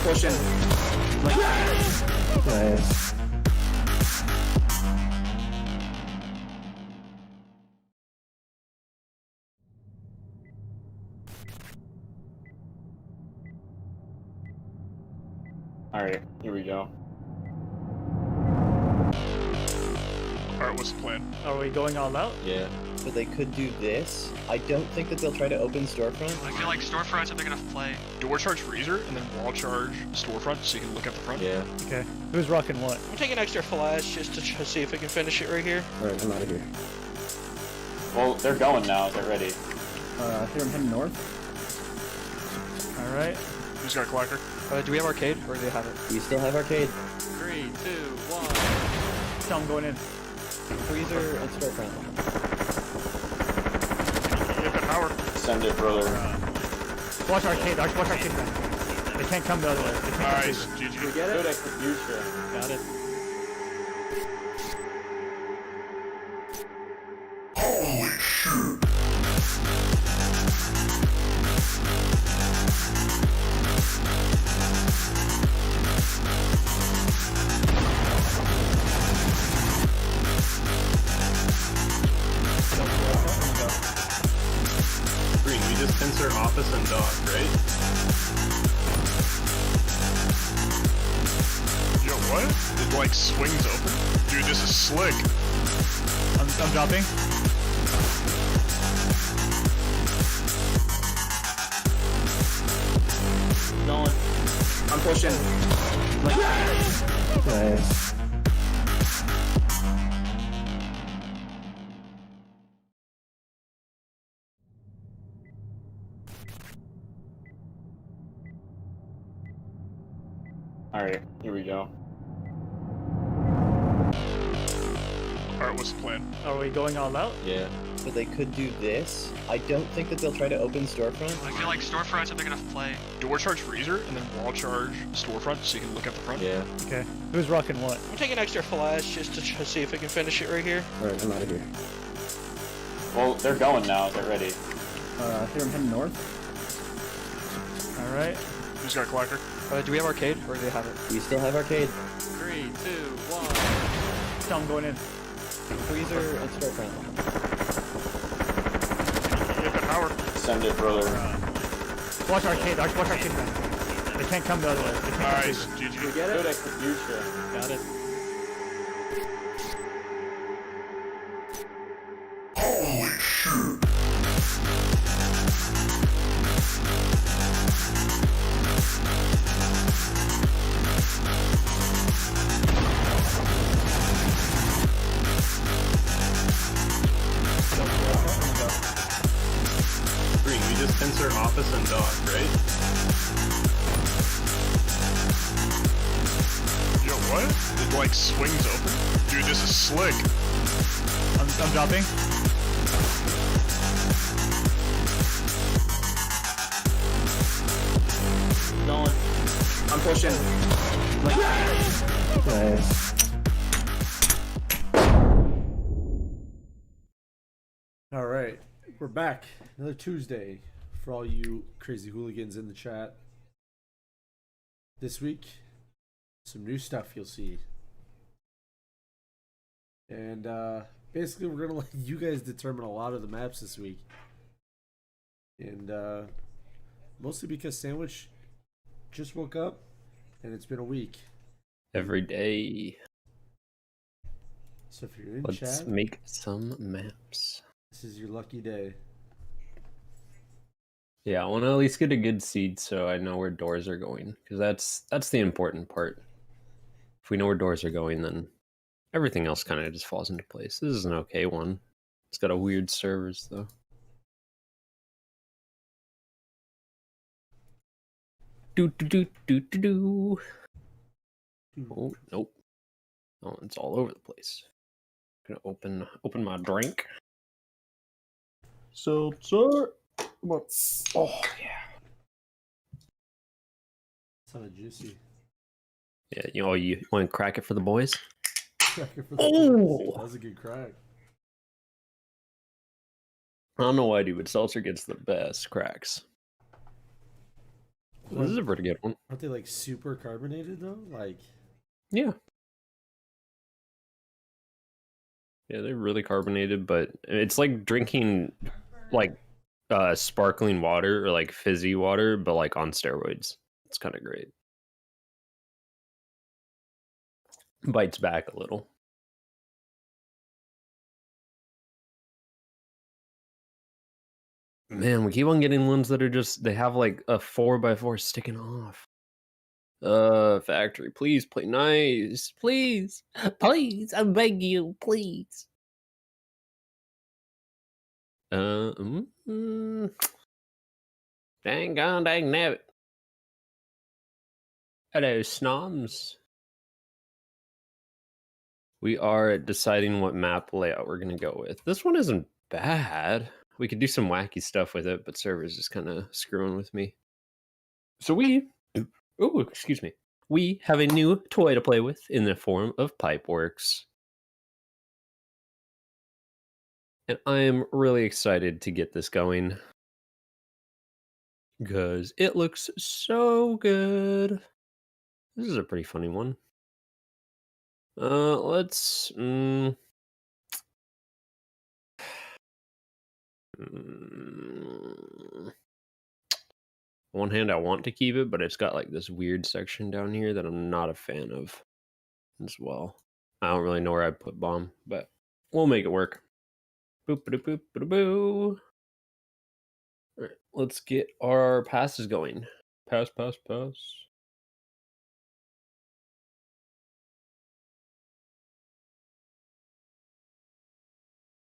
pushing. Nice. Alright, here we go. Alright, what's the plan? Are we going all out? Yeah. So they could do this. I don't think that they'll try to open storefront. I feel like storefront's a big enough play. Door charge freezer, and then wall charge storefront, so you can look at the front. Yeah. Okay. Who's rocking what? I'm taking extra flash just to see if we can finish it right here. Alright, I'm out of here. Well, they're going now. They're ready. Here I'm heading north. Alright. Who's got a clacker? Do we have arcade, or do they have it? We still have arcade. 3, 2, 1. So I'm going in. Freezer and storefront. Get the power. Send it, brother. Watch arcade. Watch arcade back. They can't come the other way. They can't come Nice, through. GG. Good execution. Got it. Green, we just censor office and dog, right? Yo, what? It like swings open? Dude, this is slick. I'm dropping. Going. I'm pushing. Nice. Alright, here we go. Alright, what's the plan? Are we going all out? Yeah. So they could do this. I don't think that they'll try to open storefront. I feel like storefront's a big enough play. Door charge freezer, and then wall charge storefront, so you can look at the front. Yeah. Okay. Who's rocking what? I'm taking extra flash just to see if we can finish it right here. Alright, I'm out of here. Well, they're going now. They're ready. Here I'm heading north. Alright. Who's got a clacker? Do we have arcade, or do they have it? We still have arcade. 3, 2, 1. So I'm going in. Freezer and storefront. Get the power. Send it, brother. Watch arcade. Watch arcade back. They can't come the other way. They can't come Nice, through. GG. Good execution. Got it. Green, we just censor office and dog, right? Yo, what? It like swings open? Dude, this is slick. I'm dropping. Going. I'm pushing. Nice. All right, we're back. Another Tuesday for all you crazy hooligans in the chat. This week, some new stuff you'll see. And basically, we're going to let you guys determine a lot of the maps this week. And mostly because Sandwich just woke up and it's been a week. Every day. So if you're in Let's chat, make some maps. this is your lucky day. Yeah, I want to at least get a good seed so I know where doors are going, because that's the important part. If we know where doors are going, then everything else kind of just falls into place. This is an okay one. It's got a weird servers though. Do do do do do do. Oh nope. Oh, it's all over the place. Gonna open my drink. Seltzer. Come on. Oh yeah. Sounded juicy. Yeah, you want to crack it for the boys? Cracker for the Oh! boys. That was a good crack. I don't know why, dude, but seltzer gets the best cracks. This is a pretty good one. Aren't they like super carbonated though? Like, Yeah. Yeah, they're really carbonated, but it's like drinking like sparkling water or like fizzy water, but like on steroids. It's kind of great. Bites back a little. Man, we keep on getting ones that are just, they have like a 4x4 sticking off. Factory, please play nice. Please. Please, I beg you, please. Dang on, dang nabbit. Hello, Snoms. We are deciding what map layout we're going to go with. This one isn't bad. We could do some wacky stuff with it, but server's just kind of screwing with me. So excuse me. We have a new toy to play with in the form of Pipeworks. And I am really excited to get this going. Because it looks so good. This is a pretty funny one. Let's... On one hand, I want to keep it, but it's got like this weird section down here that I'm not a fan of as well. I don't really know where I'd put bomb, but we'll make it work. Boop boop boop boop boo. All right, let's get our passes going. Pass.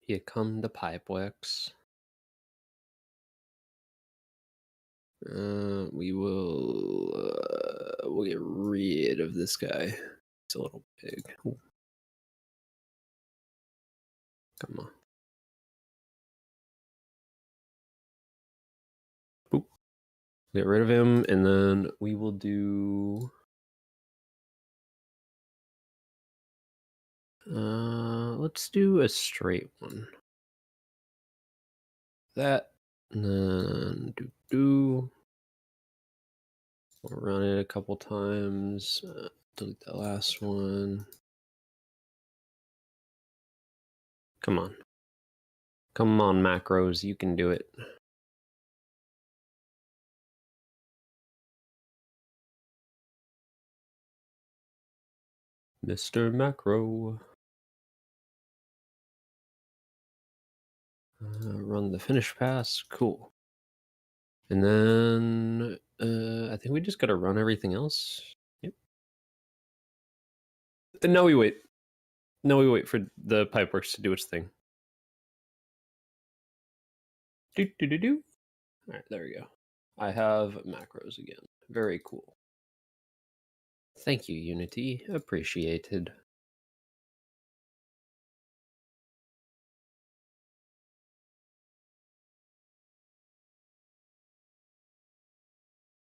Here come the Pipeworks. We'll get rid of this guy. It's a little big. Ooh. Come on. Boop. Get rid of him, and then we will do... let's do a straight one. That, and then we'll run it a couple times. Delete that last one. Come on. Come on, macros, you can do it. Mr. Macro. Run the finish pass. Cool. And then I think we just got to run everything else. Yep. And now we wait. Now we wait for the Pipeworks to do its thing. All right, there we go. I have macros again. Very cool. Thank you, Unity. Appreciated.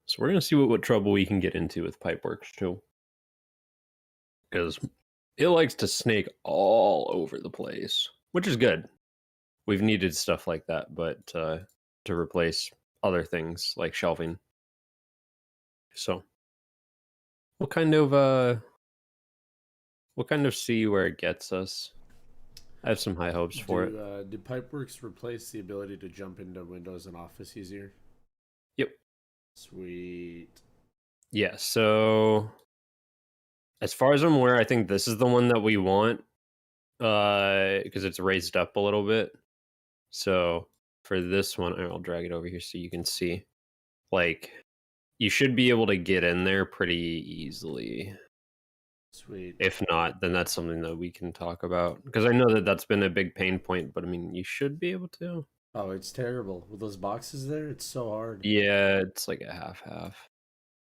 So we're going to see what trouble we can get into with Pipeworks too. Because it likes to snake all over the place, which is good. We've needed stuff like that, but to replace other things like shelving. So we'll kind of see where it gets us. I have some high hopes for it. Did Pipeworks replace the ability to jump into Windows and Office easier? Yep. Sweet. Yeah, so as far as I'm aware, I think this is the one that we want because it's raised up a little bit. So for this one, I'll drag it over here so you can see. Like, you should be able to get in there pretty easily. Sweet. If not, then that's something that we can talk about. Because I know that that's been a big pain point, but I mean, you should be able to. Oh, it's terrible. With those boxes there, it's so hard. Yeah, it's like a half-half.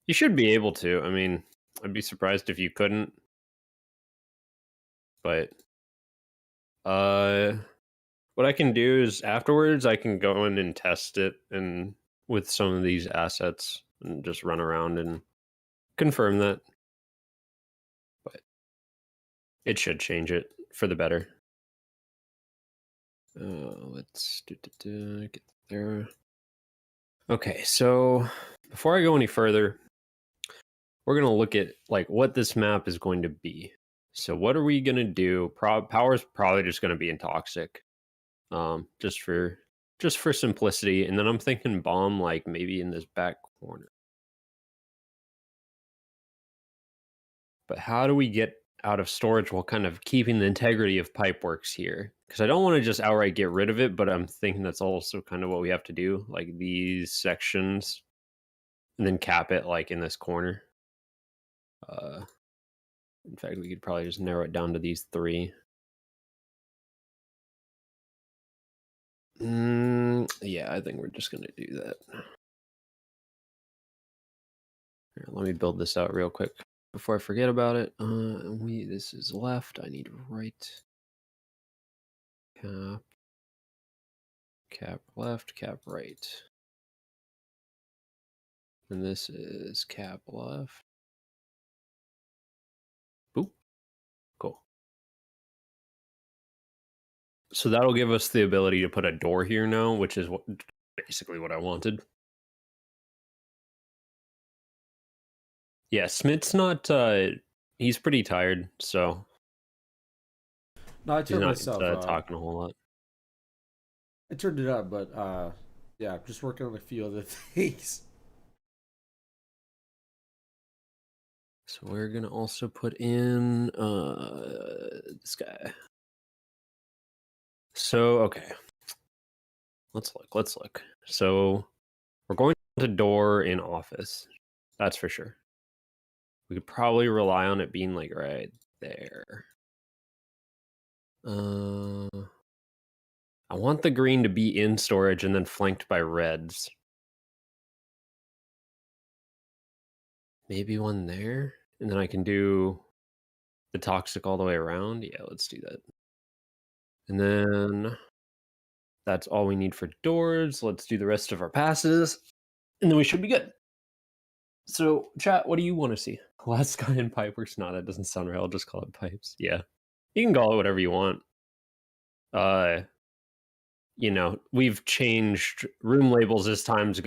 You should be able to. I mean, I'd be surprised if you couldn't. But what I can do is afterwards I can go in and test it and with some of these assets and just run around and confirm that. But it should change it for the better. Let's get there. Okay, so before I go any further, we're going to look at like what this map is going to be. So what are we going to do? Power's probably just going to be in toxic. Just for simplicity, and then I'm thinking bomb like maybe in this back corner. But how do we get out of storage while kind of keeping the integrity of Pipeworks here? Because I don't want to just outright get rid of it, but I'm thinking that's also kind of what we have to do, like these sections, and then cap it like in this corner. In fact, we could probably just narrow it down to these three. Yeah, I think we're just going to do that. Here, let me build this out real quick before I forget about it. This is left. I need right. Cap left, cap right. And this is cap left. Boop. Cool. So that'll give us the ability to put a door here now, which is basically what I wanted. Yeah, Smit's not, he's pretty tired, so No, I he's turned not myself. talking a whole lot. I turned it up, but yeah, just working on a few other things. So we're gonna also put in this guy. So okay, let's look. So we're going to door in office. That's for sure. We could probably rely on it being like right there. I want the green to be in storage and then flanked by reds. Maybe one there, and then I can do the toxic all the way around. Yeah, let's do that. And then that's all we need for doors. Let's do the rest of our passes, and then we should be good. So, chat, what do you want to see? Last guy in Pipeworks? No, that doesn't sound right. I'll just call it Pipes. Yeah. You can call it whatever you want. You know, we've changed room labels as time has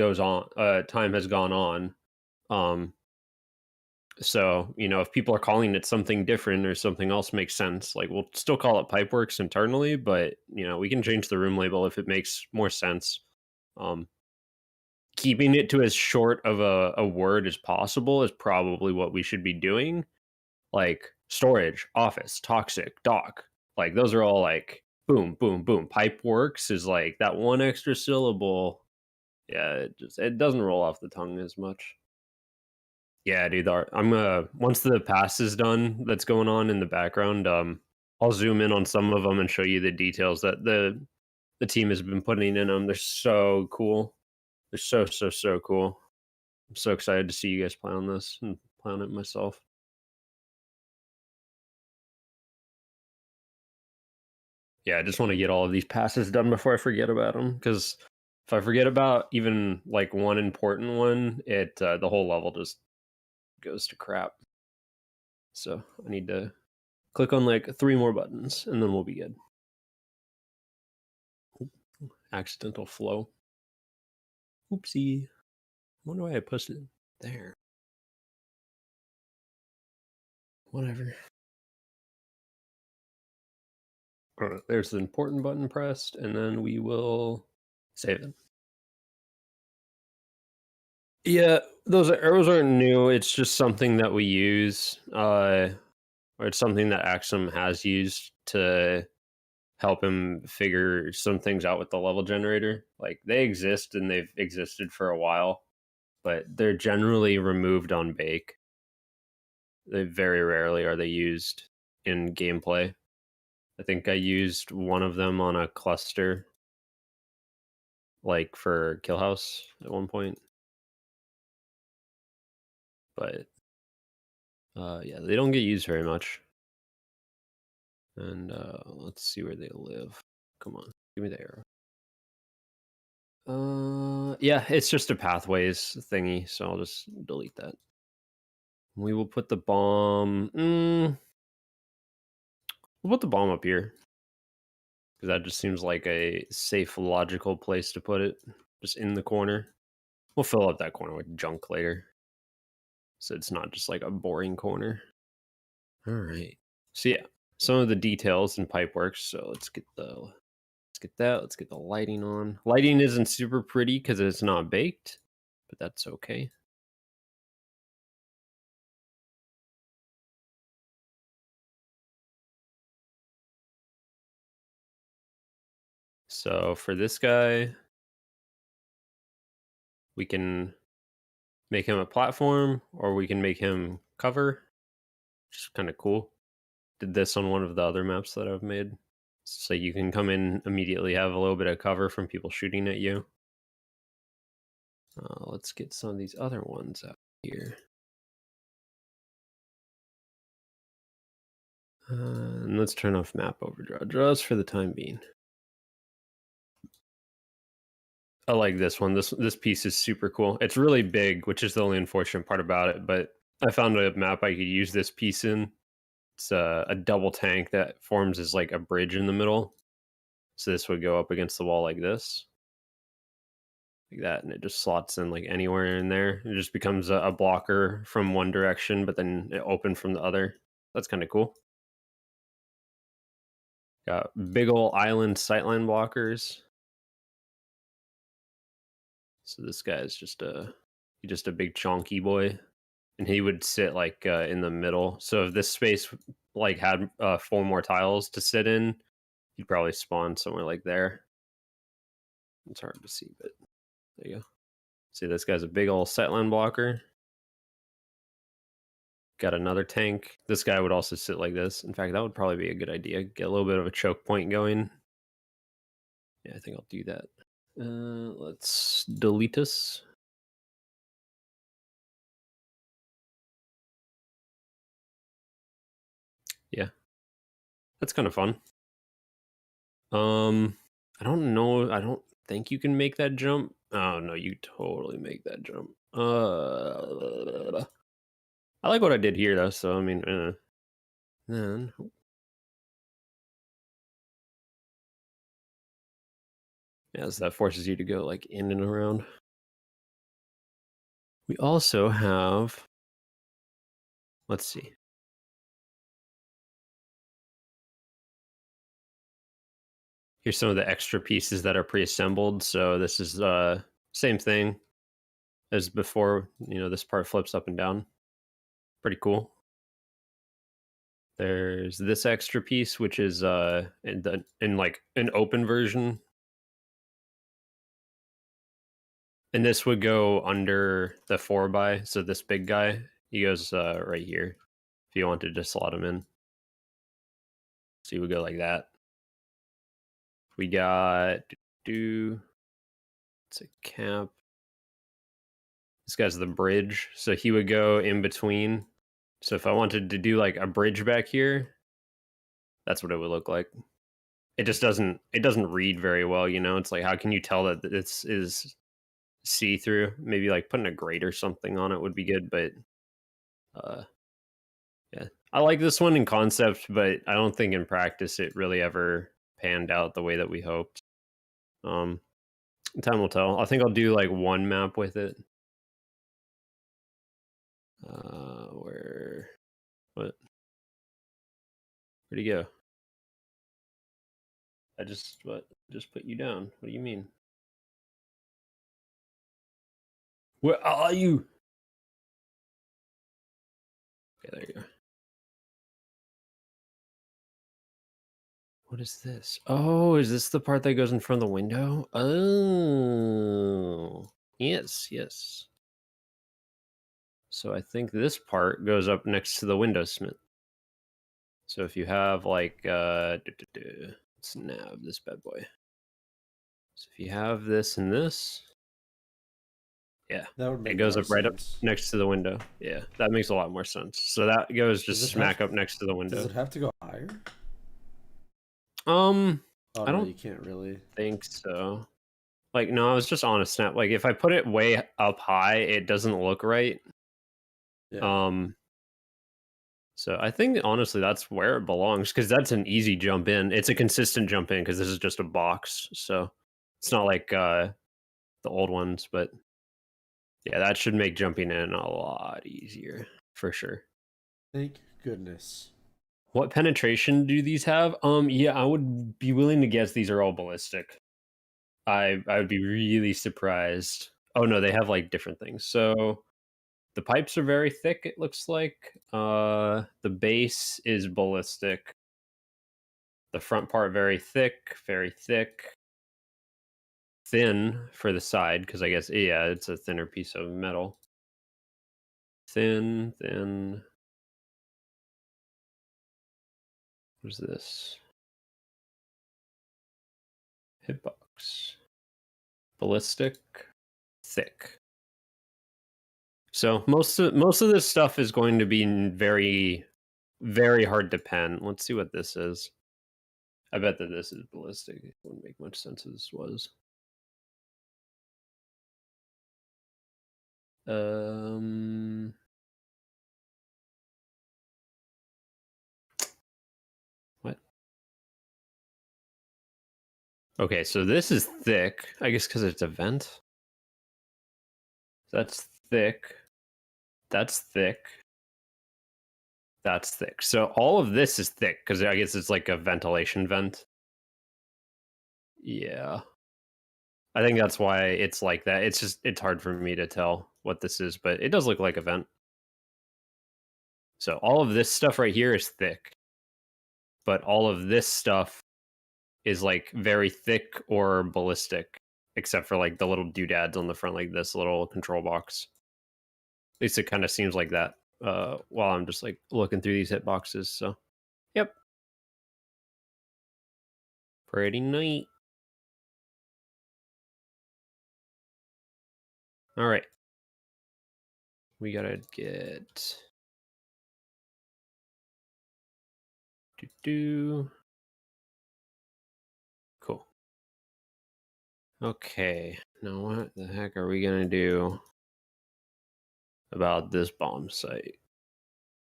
gone on. So, you know, if people are calling it something different or something else makes sense, like we'll still call it Pipeworks internally, but you know, we can change the room label if it makes more sense. Keeping it to as short of a word as possible is probably what we should be doing. Like storage, office, toxic, dock. Like those are all like boom, boom, boom. Pipeworks is like that one extra syllable. Yeah, it doesn't roll off the tongue as much. Yeah, dude. I'm once the pass is done, that's going on in the background. I'll zoom in on some of them and show you the details that the team has been putting in them. They're so cool. They're so cool. I'm so excited to see you guys play on this and play on it myself. Yeah, I just want to get all of these passes done before I forget about them, because if I forget about even like one important one, it the whole level just goes to crap. So I need to click on like 3 more buttons and then we'll be good. Accidental flow. Oopsie. I wonder why I pushed it there. Whatever. There's the important button pressed, and then we will save it. Yeah, those arrows aren't new. It's just something that we use, or it's something that Axum has used to help him figure some things out with the level generator. Like they exist and they've existed for a while, but they're generally removed on bake. They very rarely are they used in gameplay. I think I used one of them on a cluster, like for Kill House at one point. But yeah, they don't get used very much. And let's see where they live. Come on, give me the arrow. Yeah, it's just a pathways thingy, so I'll just delete that. We will put the bomb. We'll put the bomb up here, because that just seems like a safe, logical place to put it, just in the corner. We'll fill up that corner with junk later. So it's not just like a boring corner. All right. So yeah, some of the details in Pipeworks. So let's get that. Let's get the lighting on. Lighting isn't super pretty because it's not baked, but that's okay. So for this guy, we can make him a platform, or we can make him cover, which is kind of cool. Did this on one of the other maps that I've made. So you can come in immediately, have a little bit of cover from people shooting at you. Let's get some of these other ones out here. And let's turn off map overdraw just for the time being. I like this one. This piece is super cool. It's really big, which is the only unfortunate part about it, but I found a map I could use this piece in. It's a double tank that forms as like a bridge in the middle. So this would go up against the wall like this. Like that, and it just slots in like anywhere in there. It just becomes a blocker from one direction, but then it opened from the other. That's kind of cool. Got big ol' island sightline blockers. So this guy is just a big chonky boy, and he would sit like in the middle. So if this space like had 4 more tiles to sit in, he'd probably spawn somewhere like there. It's hard to see, but there you go. See, this guy's a big old sightline blocker. Got another tank. This guy would also sit like this. In fact, that would probably be a good idea. Get a little bit of a choke point going. Yeah, I think I'll do that. Let's delete this. Yeah, that's kind of fun. I don't know. I don't think you can make that jump. Oh no, you totally make that jump. I like what I did here though. So I mean, then yeah, so that forces you to go like in and around. We also have. Let's see. Here's some of the extra pieces that are pre-assembled. So this is same thing as before. You know, this part flips up and down. Pretty cool. There's this extra piece, which is in like an open version. And this would go under the 4x. So this big guy, he goes right here if you wanted to slot him in. So you would go like that. We got it's a cap. This guy's the bridge, so he would go in between. So if I wanted to do like a bridge back here, that's what it would look like. It just doesn't read very well, you know. It's like, how can you tell that this is see-through? Maybe like putting a grate or something on it would be good, but yeah, I like this one in concept, but I don't think in practice it really ever panned out the way that we hoped. Time will tell. I think I'll do like one map with it. Where'd he go? I just put you down. What do you mean? Where are you? Okay, there you go. What is this? Oh, is this the part that goes in front of the window? Oh, yes, yes. So I think this part goes up next to the window, Smit. So if you have like, let's nab this bad boy. So if you have this and this, yeah, That would make it goes more up right up sense. next to the window. Yeah, that makes a lot more sense. So that goes Does just it smack have- up next to the window. Does it have to go higher? Oh, I no, don't. You can't really. think so. Like, no, I was just on a snap. Like, if I put it way up high, it doesn't look right. Yeah. So I think honestly that's where it belongs, because that's an easy jump in. It's a consistent jump in because this is just a box, so it's not like the old ones. But Yeah, that should make jumping in a lot easier, for sure. Thank goodness. What penetration do these have? Yeah, I would be willing to guess these are all ballistic. I would be really surprised. Oh no, they have like different things. So the pipes are very thick, it looks like. The base is ballistic. The front part very thick, very thick. Thin for the side, because I guess yeah, it's a thinner piece of metal. Thin, thin. What is this? Hitbox. Ballistic, thick. So most of this stuff is going to be very, very hard to pen. Let's see what this is. I bet that this is ballistic. It wouldn't make much sense if this was. What? Okay, so this is thick. I guess because it's a vent. That's thick. That's thick. That's thick. So all of this is thick because I guess it's like a ventilation vent. Yeah. I think that's why it's like that. It's hard for me to tell what this is, but it does look like a vent. So all of this stuff right here is thick. But all of this stuff is like very thick or ballistic, except for like the little doodads on the front, like this little control box. At least it kind of seems like that while I'm just like looking through these hitboxes. So, yep. Pretty neat. All right. We gotta get. Cool. Okay. Now what the heck are we gonna do about this bomb site?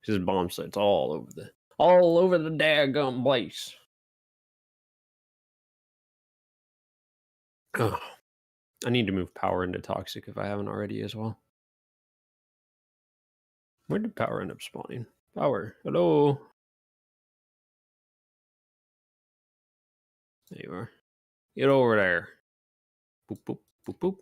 This bomb site's all over the daggum place. Oh, I need to move power into toxic if I haven't already as well. Where did power end up spawning? Power, hello. There you are. Get over there. Boop, boop, boop, boop.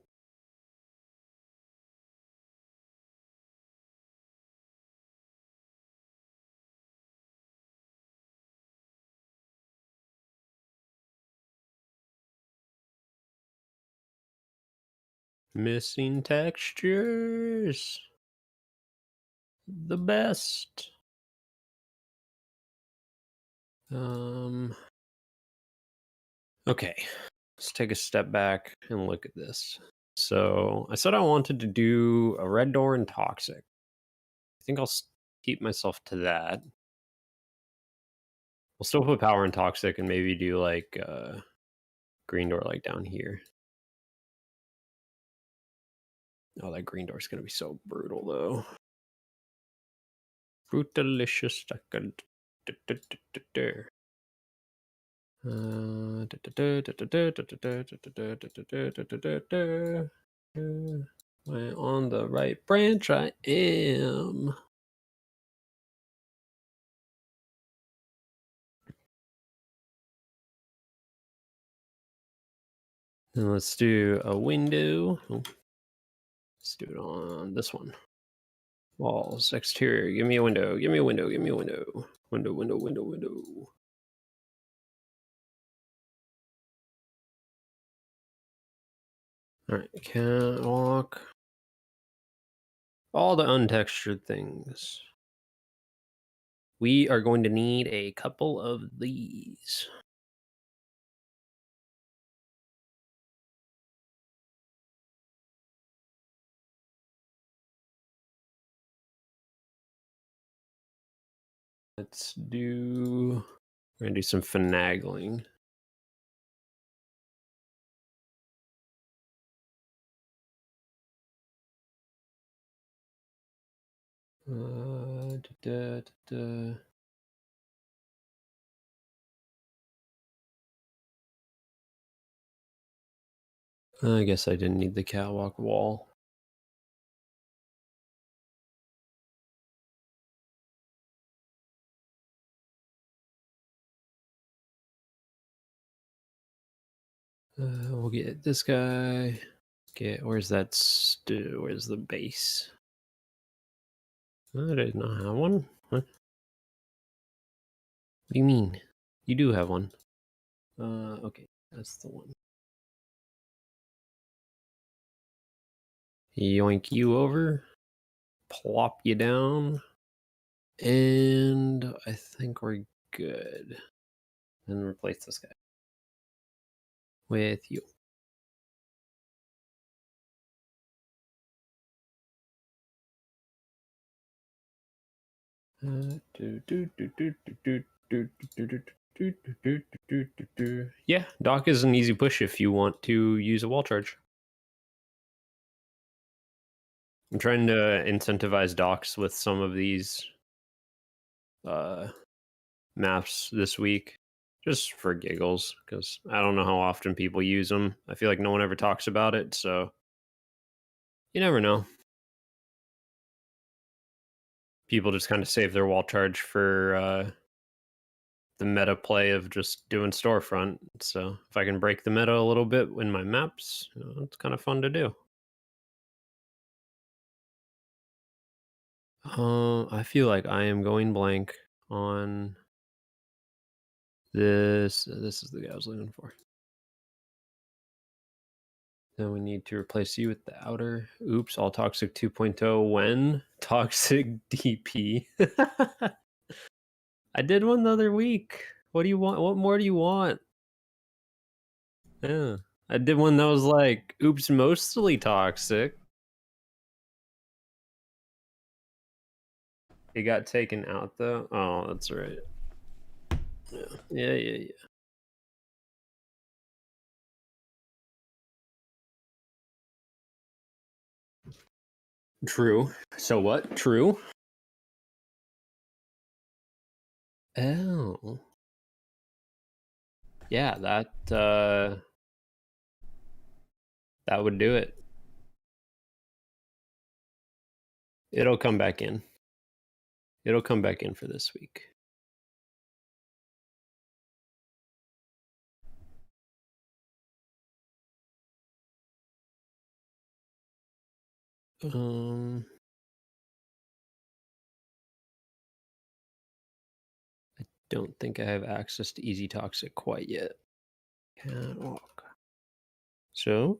Missing textures. The best. Okay. Let's take a step back and look at this. So I said I wanted to do a red door and toxic. I think I'll keep myself to that. We'll still put power in toxic and maybe do like green door like down here. Oh, that green door is gonna be so brutal though. Brutalicious. Am I on the right branch? I am. And let's do a window. Oh, let's do it on this one. Walls, exterior. Give me a window. Give me a window. Give me a window. Window, window, window, window. All right, catwalk. All the untextured things. We are going to need a couple of these. Let's do. We're gonna do some finagling. I guess I didn't need the catwalk wall. We'll get this guy. Where's that? Where's the base? I did not have one. What do you mean? You do have one. Okay, that's the one. Yoink you over. Plop you down. And I think we're good. And replace this guy with you. Yeah, Doc is an easy push if you want to use a wall charge. I'm trying to incentivize docs with some of these maps this week, just for giggles, because I don't know how often people use them. I feel like no one ever talks about it, so you never know. People just kind of save their wall charge for the meta play of just doing storefront. So if I can break the meta a little bit in my maps, it's kind of fun to do. I feel like I am going blank on this. This is the guy I was looking for. Then we need to replace you with the outer. Oops, all toxic 2.0 when? Toxic DP. I did one the other week. What do you want? What more do you want? Yeah. I did one that was like, oops, mostly toxic. It got taken out though. Oh, that's right. Yeah. True. So what? True. Oh. Yeah, that would do it. It'll come back in. It'll come back in for this week. I don't think I have access to Easy Toxic quite yet. Can't walk. So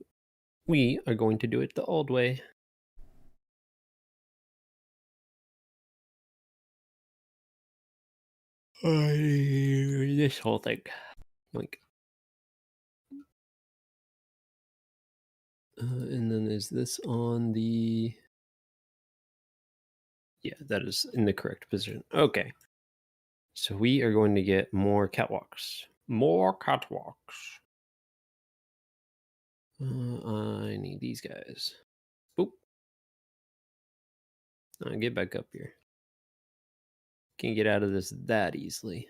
we are going to do it the old way. This whole thing. Like, and then is this on the... Yeah, that is in the correct position. Okay. So we are going to get more catwalks. More catwalks. I need these guys. Boop. Get back up here. Can't get out of this that easily.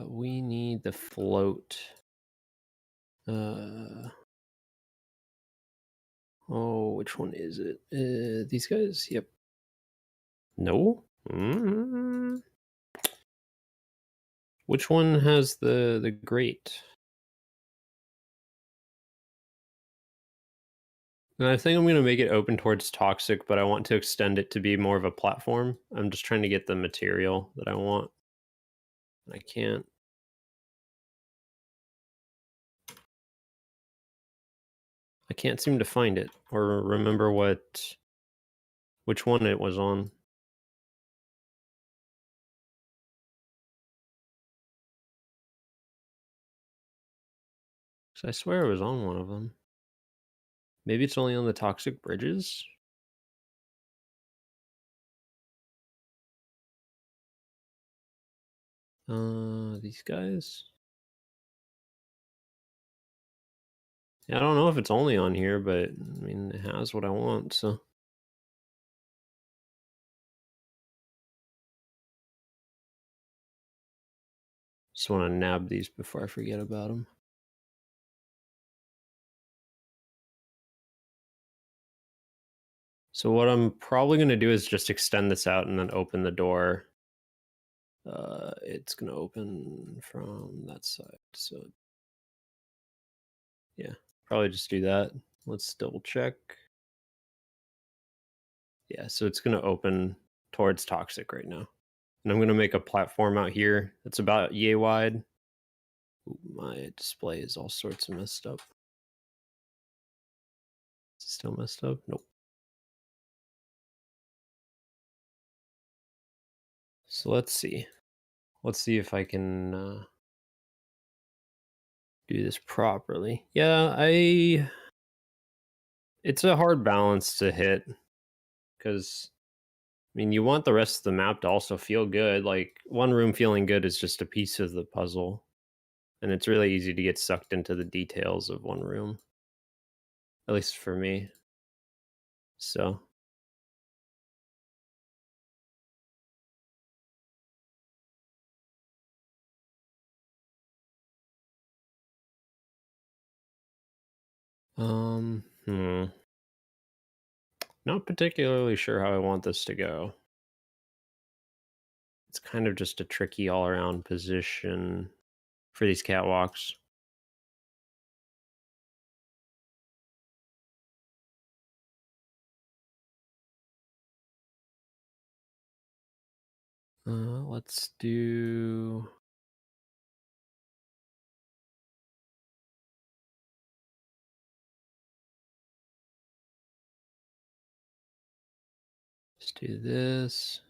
We need the float. Oh, which one is it? These guys? Yep. No? Which one has the grate? And I think I'm going to make it open towards toxic, but I want to extend it to be more of a platform. I'm just trying to get the material that I want. I can't. I can't seem to find it or remember which one it was on. So I swear it was on one of them. Maybe it's only on the toxic bridges. These guys. Yeah, I don't know if it's only on here, but I mean, it has what I want, so. Just want to nab these before I forget about them. So what I'm probably going to do is just extend this out and then open the door. It's going to open from that side. So yeah, probably just do that. Let's double check. Yeah, so it's going to open towards Toxic right now. And I'm going to make a platform out here that's about yay wide. Ooh, my display is all sorts of messed up. Still messed up? Nope. So let's see. Let's see if I can do this properly. Yeah, it's a hard balance to hit because I mean you want the rest of the map to also feel good. Like one room feeling good is just a piece of the puzzle. And it's really easy to get sucked into the details of one room. At least for me. So not particularly sure how I want this to go. It's kind of just a tricky all-around position for these catwalks. Let's do... Let's do this.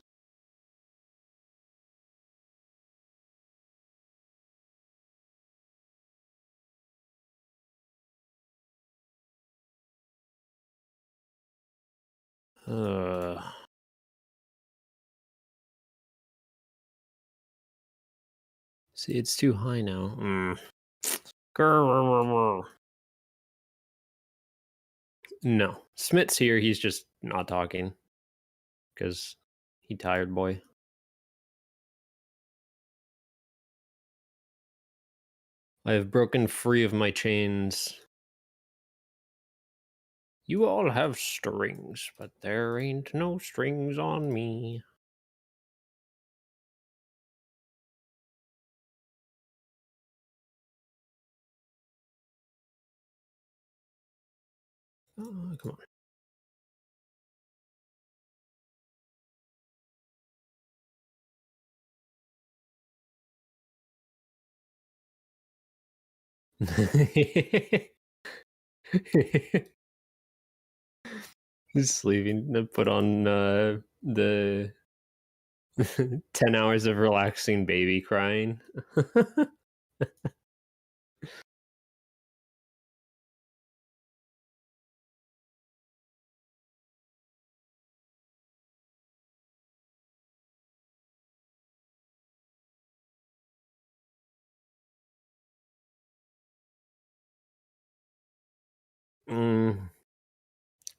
See, it's too high now. No. Smit's here, he's just not talking. Because he tired, boy. I have broken free of my chains. You all have strings, but there ain't no strings on me. Oh, come on. Just leaving to put on the 10 hours of relaxing baby crying.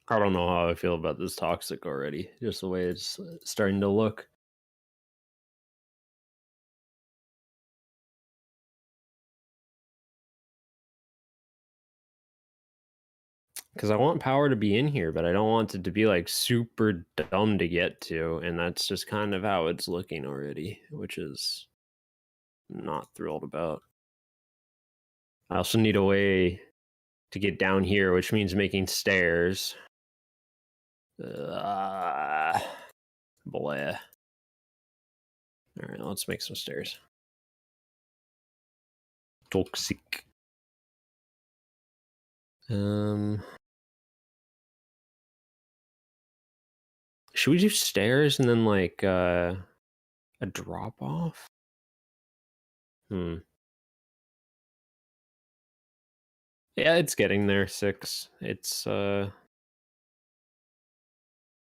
I don't know how I feel about this Toxic already. Just the way it's starting to look. Because I want power to be in here, but I don't want it to be like super dumb to get to. And that's just kind of how it's looking already, which is not thrilled about. I also need a way to get down here, which means making stairs. Blah. Alright, let's make some stairs. Toxic. Should we do stairs and then like a drop off? Yeah, it's getting there, 6.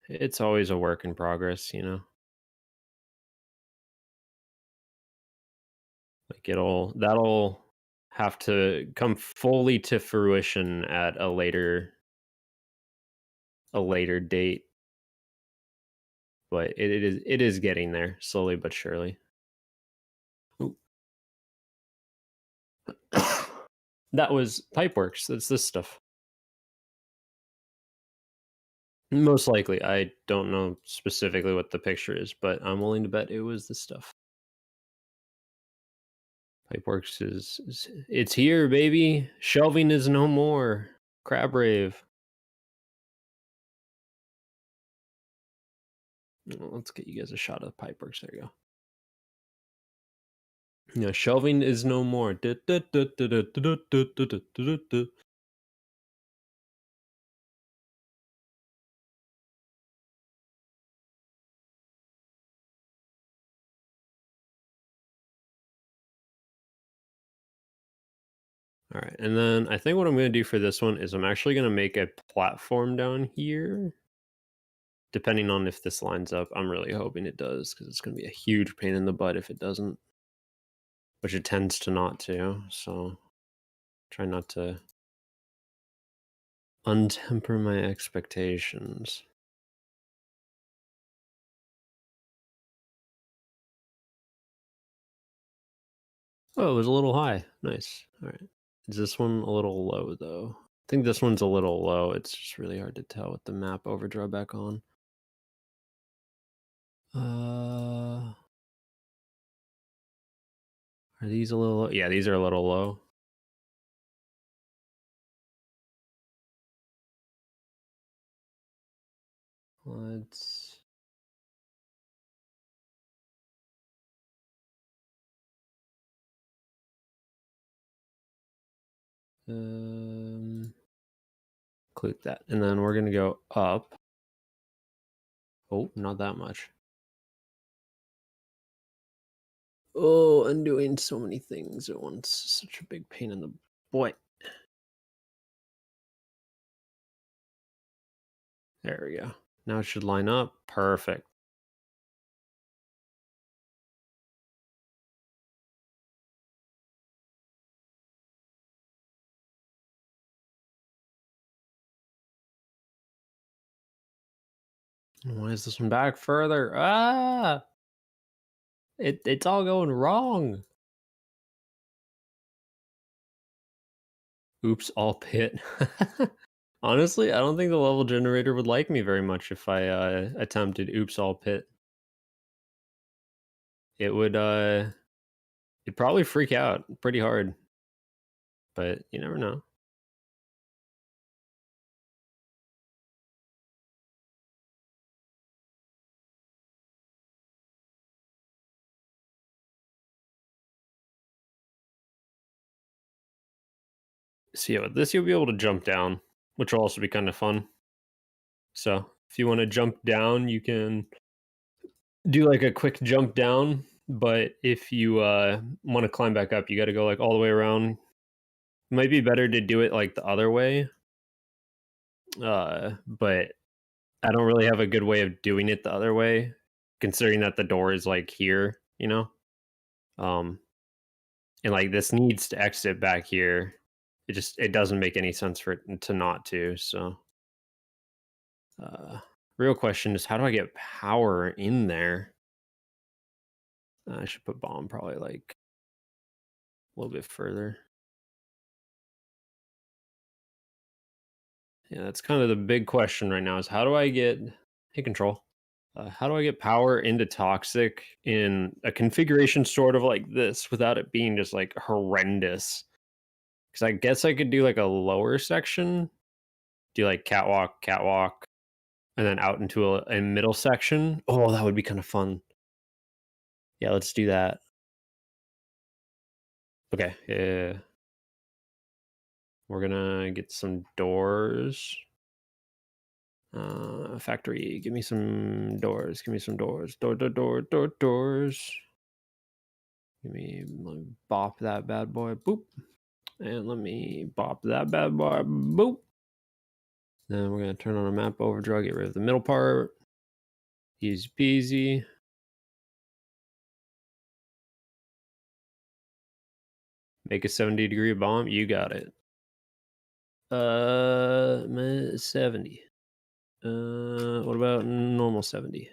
It's always a work in progress, you know. Like that'll have to come fully to fruition at a later date. But it is getting there slowly but surely. Ooh. That was Pipeworks. That's this stuff. Most likely. I don't know specifically what the picture is, but I'm willing to bet it was this stuff. Pipeworks is it's here, baby. Shelving is no more. Crab rave. Let's get you guys a shot of Pipeworks. There you go. Yeah, shelving is no more. All right, and then I think what I'm going to do for this one is I'm actually going to make a platform down here. Depending on if this lines up, I'm really hoping it does, because it's going to be a huge pain in the butt if it doesn't. Which it tends to not to, so try not to untemper my expectations. Oh, it was a little high. Nice. All right. Is this one a little low, though? I think this one's a little low. It's just really hard to tell with the map overdraw back on. Are these a little low? Yeah, these are a little low. Let's... click that. And then we're going to go up. Oh, not that much. Oh, I'm doing so many things at once. Such a big pain in the butt. There we go. Now it should line up. Perfect. Why is this one back further? Ah! It's all going wrong. Oops, all pit. Honestly, I don't think the level generator would like me very much if I attempted oops all pit. It would it'd probably freak out pretty hard. But you never know. So yeah, with this you'll be able to jump down, which will also be kind of fun. So if you want to jump down, you can do like a quick jump down. But if you want to climb back up, you got to go like all the way around. It might be better to do it like the other way. But I don't really have a good way of doing it the other way, considering that the door is like here, you know? And like this needs to exit back here. It doesn't make any sense for it to not to, so real question is how do I get power in there? I should put bomb probably like a little bit further. Yeah, that's kind of the big question right now is how do I get, hey control, how do I get power into toxic in a configuration sort of like this without it being just like horrendous? Because I guess I could do like a lower section, do like catwalk, and then out into a middle section. Oh, that would be kind of fun. Yeah, let's do that. Okay, yeah. We're gonna get some doors. Factory, give me some doors. Give me some doors. Doors. Let me bop that bad boy. Boop. And let me bop that bad boy. Boop. Then we're gonna turn on a map overdraw, get rid of the middle part. Easy peasy. Make a 70-degree bomb. You got it. 70. What about normal 70?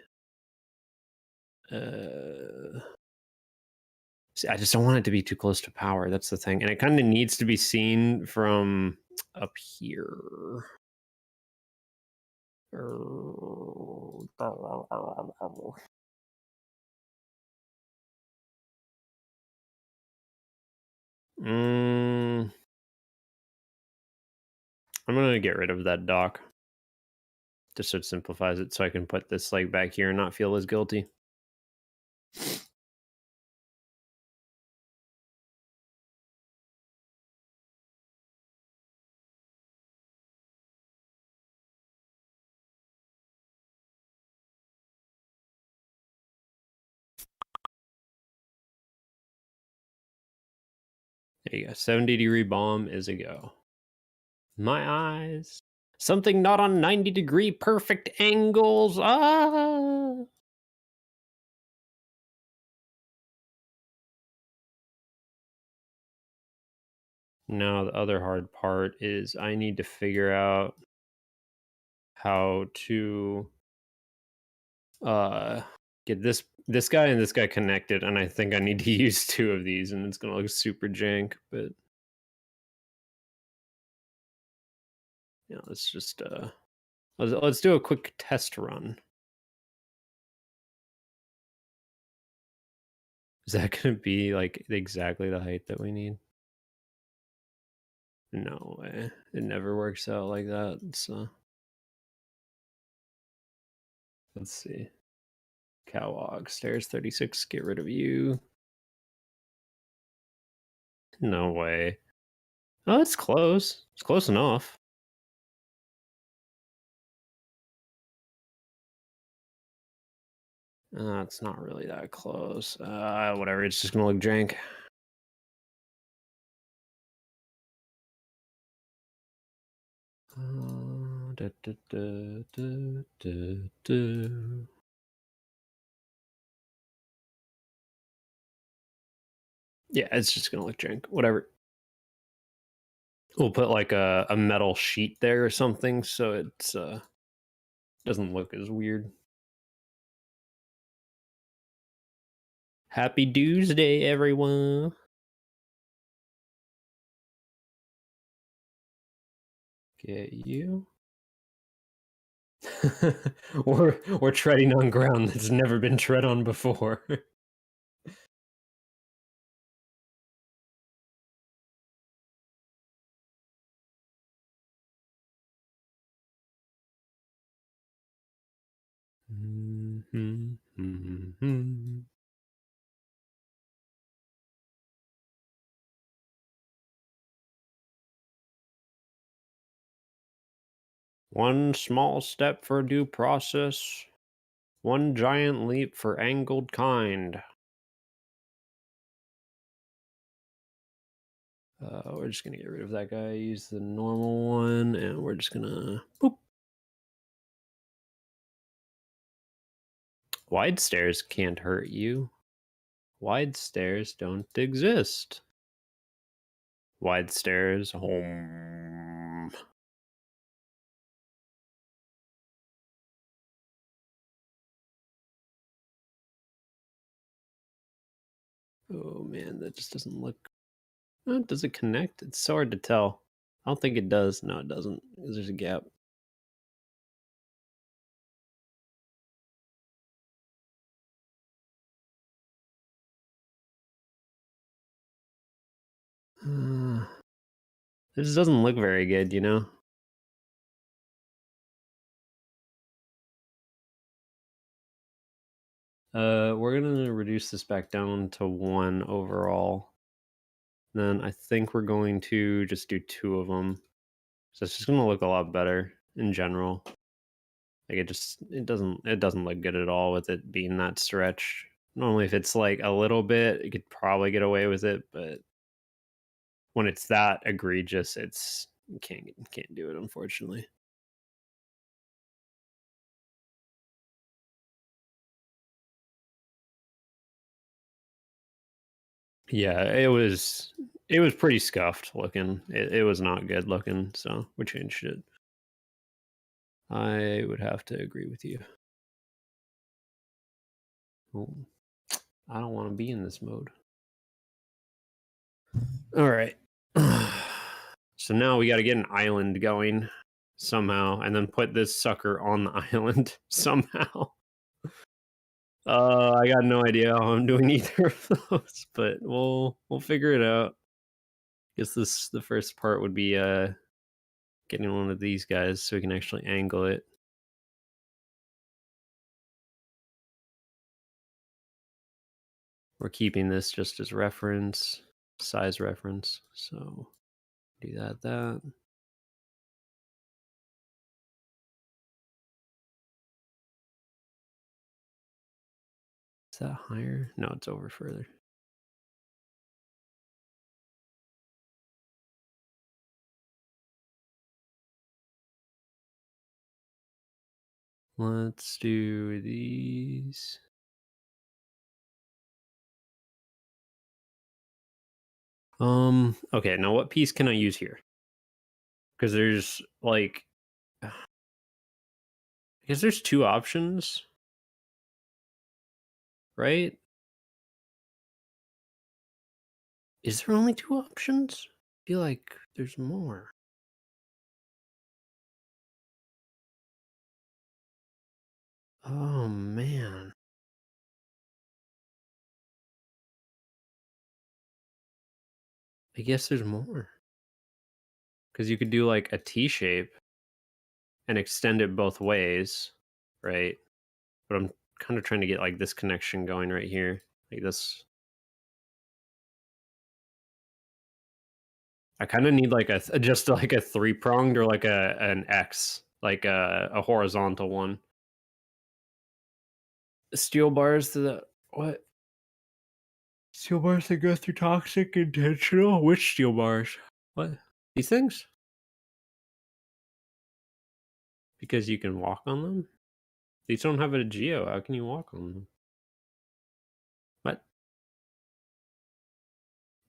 See, I just don't want it to be too close to power. That's the thing. And it kind of needs to be seen from up here. I'm gonna get rid of that dock. Just so it simplifies it so I can put this like back here and not feel as guilty. There you go. 70-degree bomb is a go. My eyes. Something not on 90-degree perfect angles. Ah. Now the other hard part is I need to figure out how to get this guy and this guy connected, and I think I need to use 2 of these, and it's gonna look super jank, but yeah, let's just let's do a quick test run. Is that gonna be like exactly the height that we need? No way. It never works out like that. So let's see. Catwalk, stairs 36, get rid of you. No way. Oh, it's close. It's close enough. It's not really that close. Whatever, it's just gonna look jank. Yeah, it's just gonna look jank. Whatever. We'll put like a metal sheet there or something so it's doesn't look as weird. Happy Tuesday, everyone. Get you. we're treading on ground that's never been tread on before. One small step for due process, one giant leap for angled kind. We're just gonna get rid of that guy, use the normal one, and we're just gonna boop. Wide stairs can't hurt you. Wide stairs don't exist. Wide stairs, home. Oh man, that just doesn't look. Does it connect? It's so hard to tell. I don't think it does. No, it doesn't. Because there's a gap. This doesn't look very good, you know? We're gonna reduce this back down to 1 overall. Then I think we're going to just do 2 of them. So it's just gonna look a lot better in general. Like it doesn't look good at all with it being that stretch. Normally if it's like a little bit, you could probably get away with it, but when it's that egregious, it's you can't do it, unfortunately. Yeah, it was pretty scuffed looking. It was not good looking, so we changed it. I would have to agree with you. Oh, I don't want to be in this mode. All right. So now we got to get an island going somehow, and then put this sucker on the island somehow. I got no idea how I'm doing either of those, but we'll figure it out. Guess the first part would be getting one of these guys so we can actually angle it. We're keeping this just as reference, size reference. So do that. Is that higher? No, it's over further. Let's do these. Okay, now what piece can I use here? Because there's like, I guess there's two options, right? Is there only two options? I feel like there's more. Oh man. I guess there's more. Because you could do like a T shape and extend it both ways, right? But I'm kind of trying to get like this connection going right here, like this. I kind of need like just like a three pronged or like an X, like a horizontal one. Steel bars to the what? Steel bars that go through toxic intentional? Which steel bars? What? These things? Because you can walk on them? These don't have a geo. How can you walk on them? What?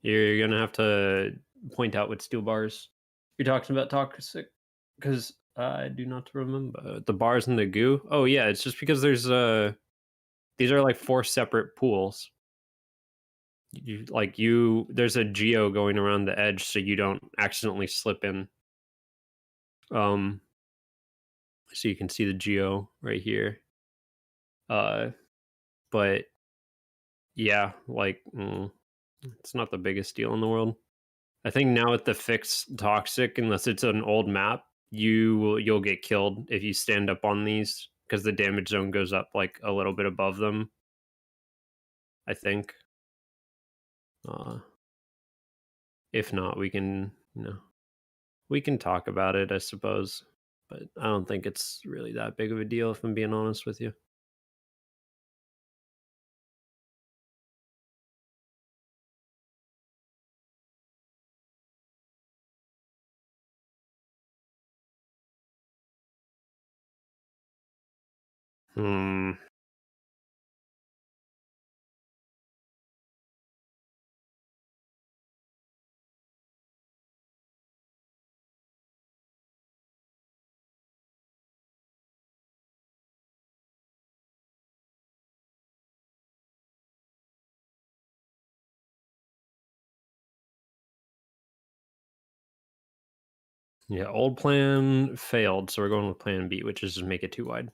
You're gonna have to point out what steel bars you're talking about toxic, because I do not remember the bars in the goo. Oh yeah, it's just because there's these are like 4 separate pools. There's a geo going around the edge so you don't accidentally slip in. So you can see the geo right here. But yeah, like it's not the biggest deal in the world. I think now with the fixed toxic, unless it's an old map, you'll get killed if you stand up on these because the damage zone goes up like a little bit above them. I think. If not, we can we can talk about it, I suppose. But I don't think it's really that big of a deal, if I'm being honest with you. Hmm. Yeah, old plan failed, so we're going with plan B, which is just make it too wide.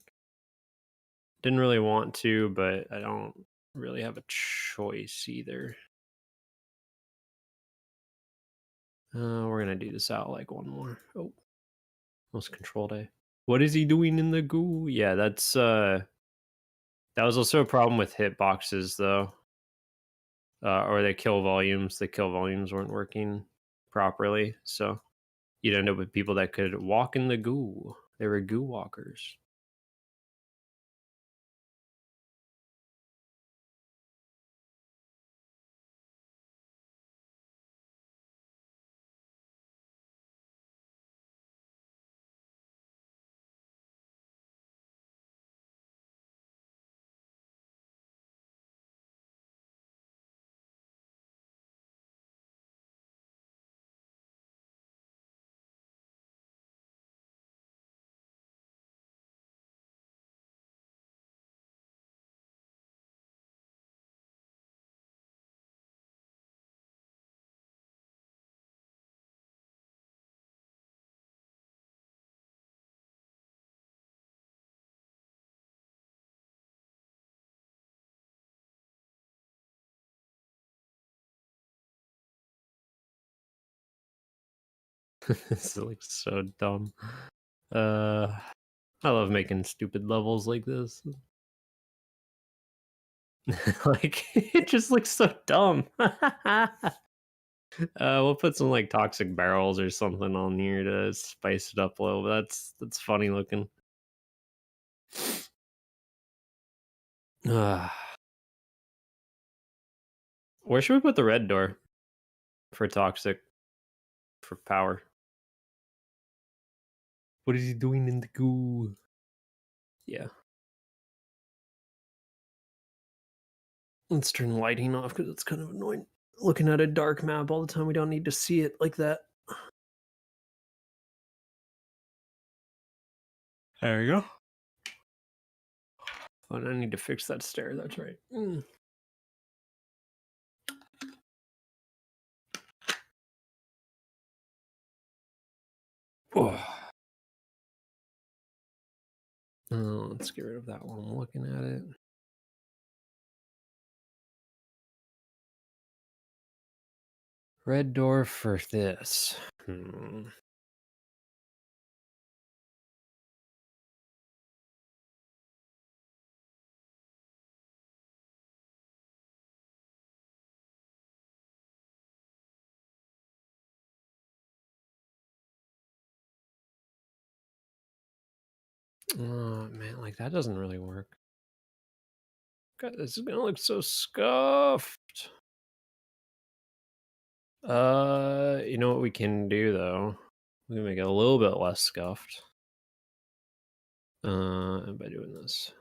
Didn't really want to, but I don't really have a choice either. We're gonna do this out like one more. Oh, most controlled A. What is he doing in the goo? Yeah, that's that was also a problem with hitboxes though. Or the kill volumes. The kill volumes weren't working properly, so you'd end up with people that could walk in the goo. They were goo walkers. This is like so dumb. I love making stupid levels like this. Like it just looks so dumb. We'll put some like toxic barrels or something on here to spice it up a little. But that's funny looking. Where should we put the red door for toxic for power? What is he doing in the goo? Yeah. Let's turn lighting off because it's kind of annoying. Looking at a dark map all the time, we don't need to see it like that. There you go. Oh, and I need to fix that stair, that's right. Oh. Let's get rid of that while I'm looking at it. Red door for this. Oh man, like that doesn't really work. God, this is gonna look so scuffed. You know what we can do though? We can make it a little bit less scuffed. By doing this.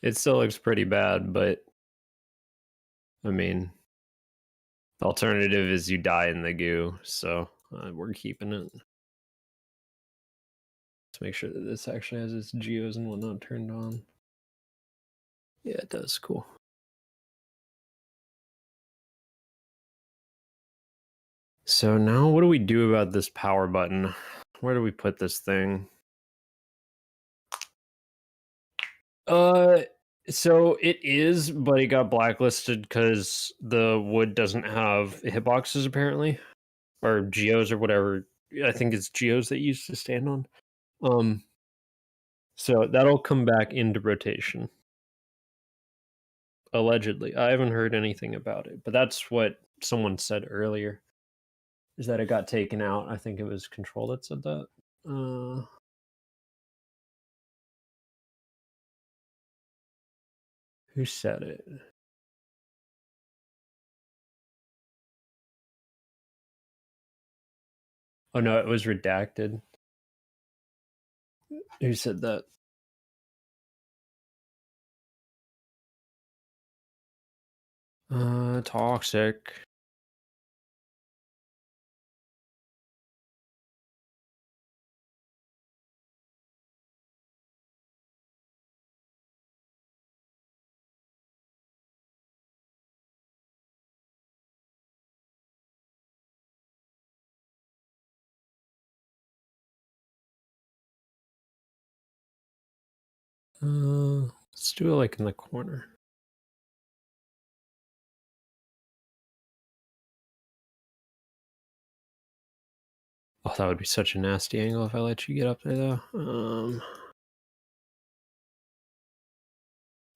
It still looks pretty bad, but I mean, the alternative is you die in the goo, so we're keeping it. Let's make sure that this actually has its geos and whatnot turned on. Yeah, it does. Cool. So now what do we do about this power button? Where do we put this thing? So it is, but it got blacklisted because the wood doesn't have hitboxes apparently, or geos or whatever. I think it's geos that you used to stand on. So that'll come back into rotation. Allegedly, I haven't heard anything about it, but that's what someone said earlier. Is that it got taken out? I think it was Control that said that. Who said it? Oh no, it was redacted. Who said that? Toxic. Let's do it like in the corner. Oh, that would be such a nasty angle if I let you get up there, though.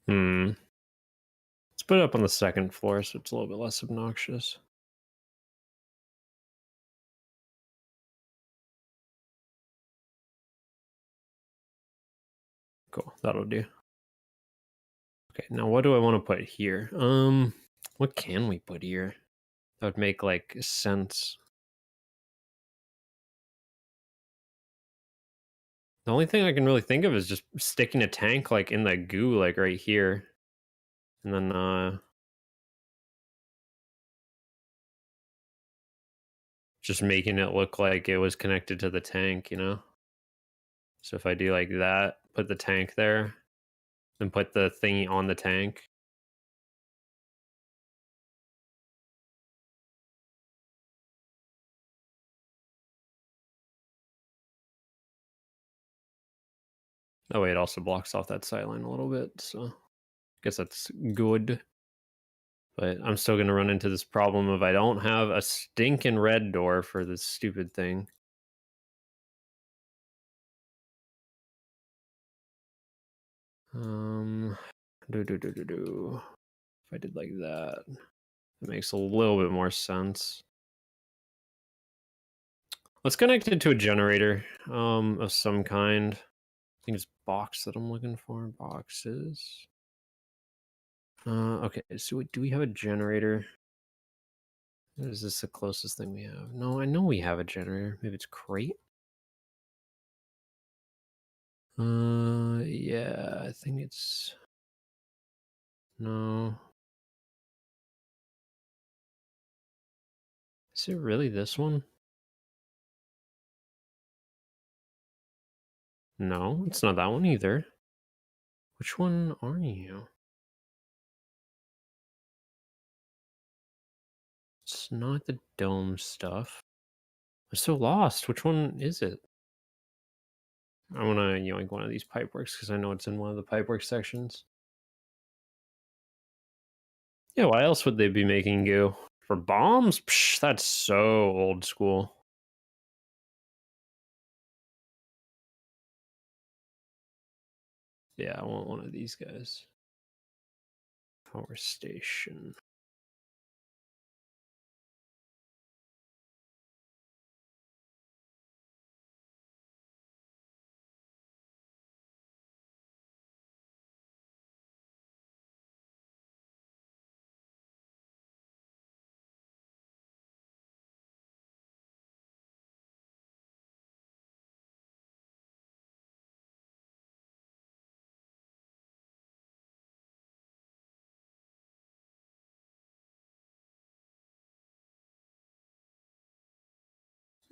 Let's put it up on the second floor so it's a little bit less obnoxious. Cool, that'll do. Okay, now what do I want to put here? What can we put here? That would make like sense. The only thing I can really think of is just sticking a tank like in the goo, like right here. And then just making it look like it was connected to the tank, you know? So if I do like that, put the tank there, then put the thingy on the tank. Oh wait, it also blocks off that sideline a little bit, so I guess that's good. But I'm still gonna run into this problem of I don't have a stinking red door for this stupid thing. If I did like that, it makes a little bit more sense. Let's connect it to a generator of some kind. I think it's box that I'm looking for. Boxes. Okay, so do we have a generator? Is this the closest thing we have? No, I know we have a generator. Maybe it's crate. Yeah, I think it's no. Is it really this one? No, it's not that one either. Which one are you? It's not the dome stuff. I'm so lost. Which one is it? I want to yoink one of these pipeworks because I know it's in one of the pipework sections. Yeah, why else would they be making goo? For bombs? Psh, that's so old school. Yeah, I want one of these guys. Power station.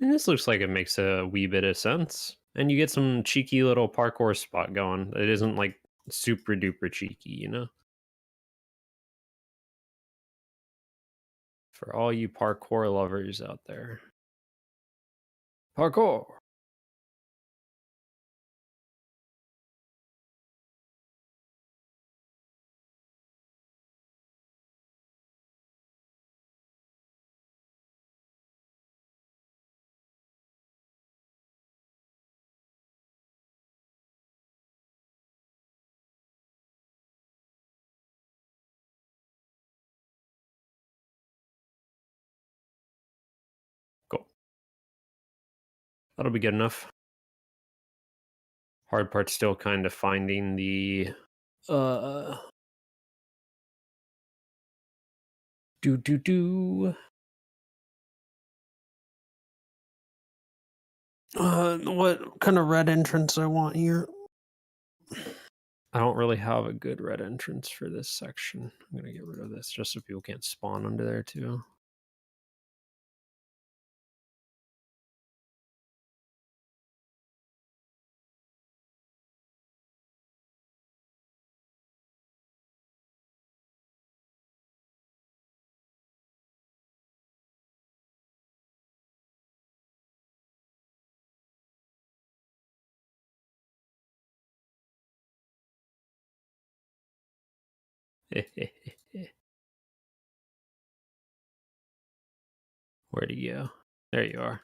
And this looks like it makes a wee bit of sense. And you get some cheeky little parkour spot going. It isn't like super duper cheeky, you know? For all you parkour lovers out there. Parkour! Cool. That'll be good enough. Hard part's still kind of finding the what kind of red entrance I want here? I don't really have a good red entrance for this section. I'm gonna get rid of this just so people can't spawn under there too. Where'd he go? There you are.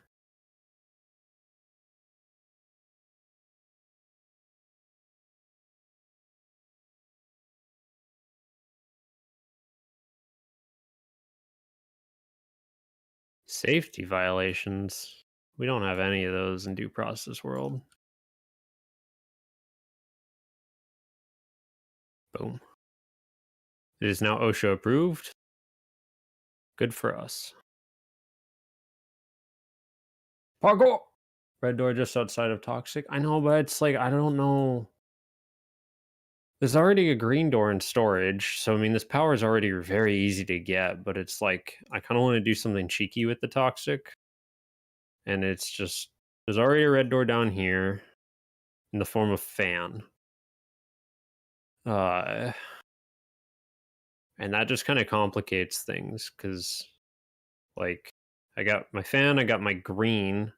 Safety violations. We don't have any of those in due process world. Boom. It is now OSHA approved. Good for us. Parkour! Red door just outside of toxic. I know, but it's like, I don't know. There's already a green door in storage. So, I mean, this power is already very easy to get, but it's like, I kind of want to do something cheeky with the toxic. And it's just, there's already a red door down here. in the form of fan. And that just kind of complicates things because, like, I got my fan, I got my green,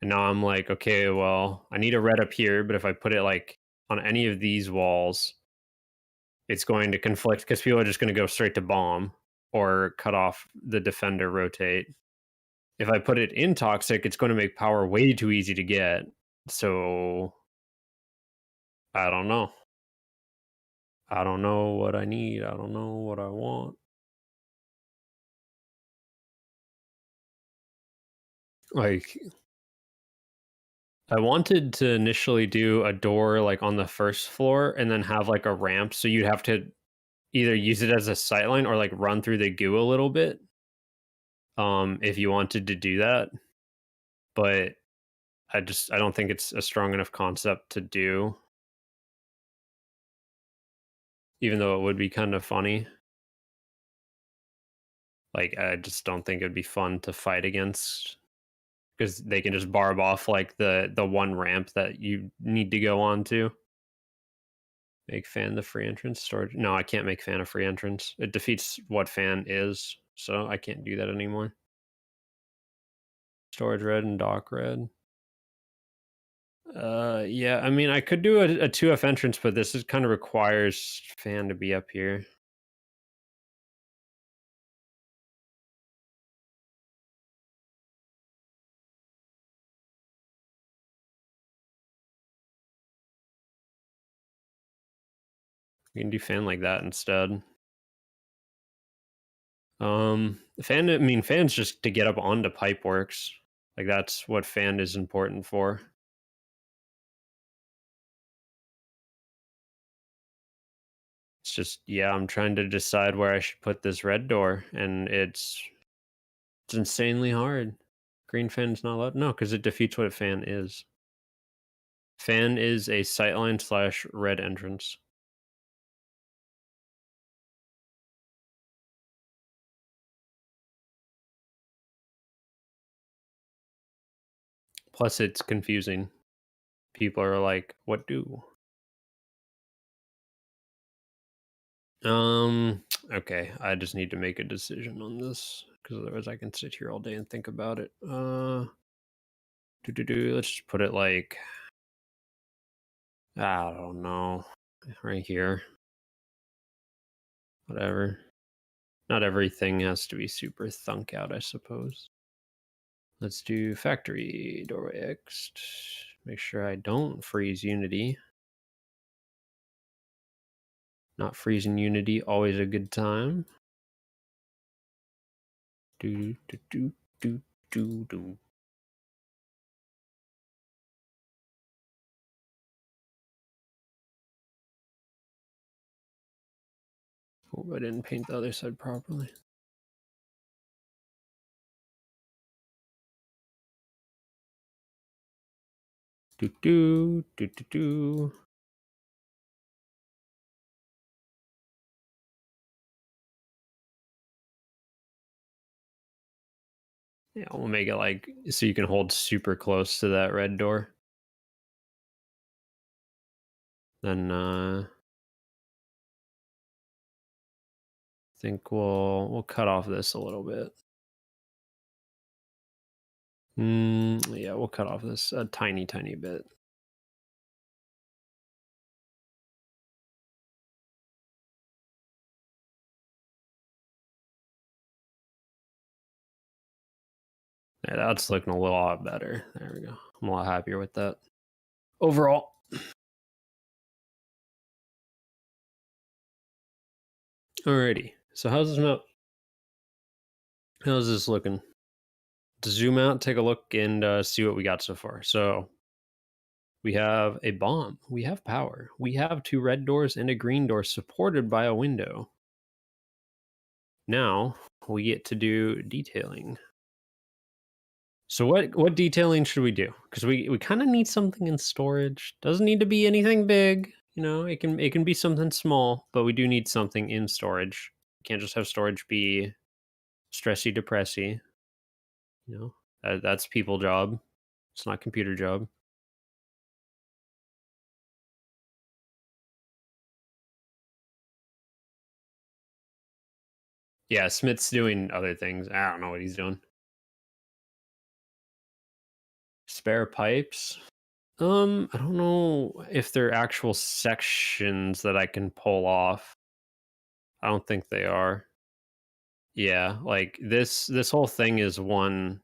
and now I'm like, okay, well, I need a red up here, but if I put it like on any of these walls, it's going to conflict because people are just going to go straight to bomb or cut off the defender rotate. If I put it in toxic, it's going to make power way too easy to get. So I don't know. I don't know what I need. I don't know what I want. Like, I wanted to initially do a door like on the first floor and then have like a ramp, so you'd have to either use it as a sightline or like run through the goo a little bit. If you wanted to do that. But I don't think it's a strong enough concept to do. Even though it would be kind of funny. Like, I just don't think it'd be fun to fight against because they can just barb off like the one ramp that you need to go on to. Make fan the free entrance storage. No, I can't make fan a free entrance. It defeats what fan is, so I can't do that anymore. Storage red and dock red. Yeah, I mean, I could do a 2F entrance, but this is kind of requires fan to be up here. You can do fan like that instead. Fan, I mean, fan's just to get up onto Pipeworks. Like, that's what fan is important for. It's just, yeah, I'm trying to decide where I should put this red door, and it's insanely hard. Green fan's not allowed? No, because it defeats what a fan is. Fan is a sightline / red entrance. Plus, it's confusing. People are like, what do? Okay, I just need to make a decision on this because otherwise I can sit here all day and think about it. Let's just put it like, I don't know, right here. Whatever. Not everything has to be super thunk out, I suppose. Let's do factory doorway X. Make sure I don't freeze Unity. Not freezing Unity, always a good time. Do do do do do do. Hope I didn't paint the other side properly. Do do do do do. Yeah, we'll make it like so you can hold super close to that red door. Then I think we'll cut off this a little bit. Yeah, we'll cut off this a tiny bit. Yeah, that's looking a lot better. There we go. I'm a lot happier with that. Overall. Alrighty. So how's this map? How's this looking? To zoom out, take a look, and see what we got so far. So we have a bomb. We have power. We have 2 red doors and a green door supported by a window. Now we get to do detailing. So what detailing should we do? Because we kind of need something in storage. Doesn't need to be anything big. You know, it can be something small, but we do need something in storage. Can't just have storage be stressy depressy. You know, that's people job. It's not computer job. Yeah, Smith's doing other things. I don't know what he's doing. Spare pipes. I don't know if they're actual sections that I can pull off. I don't think they are. Yeah, like this whole thing is one.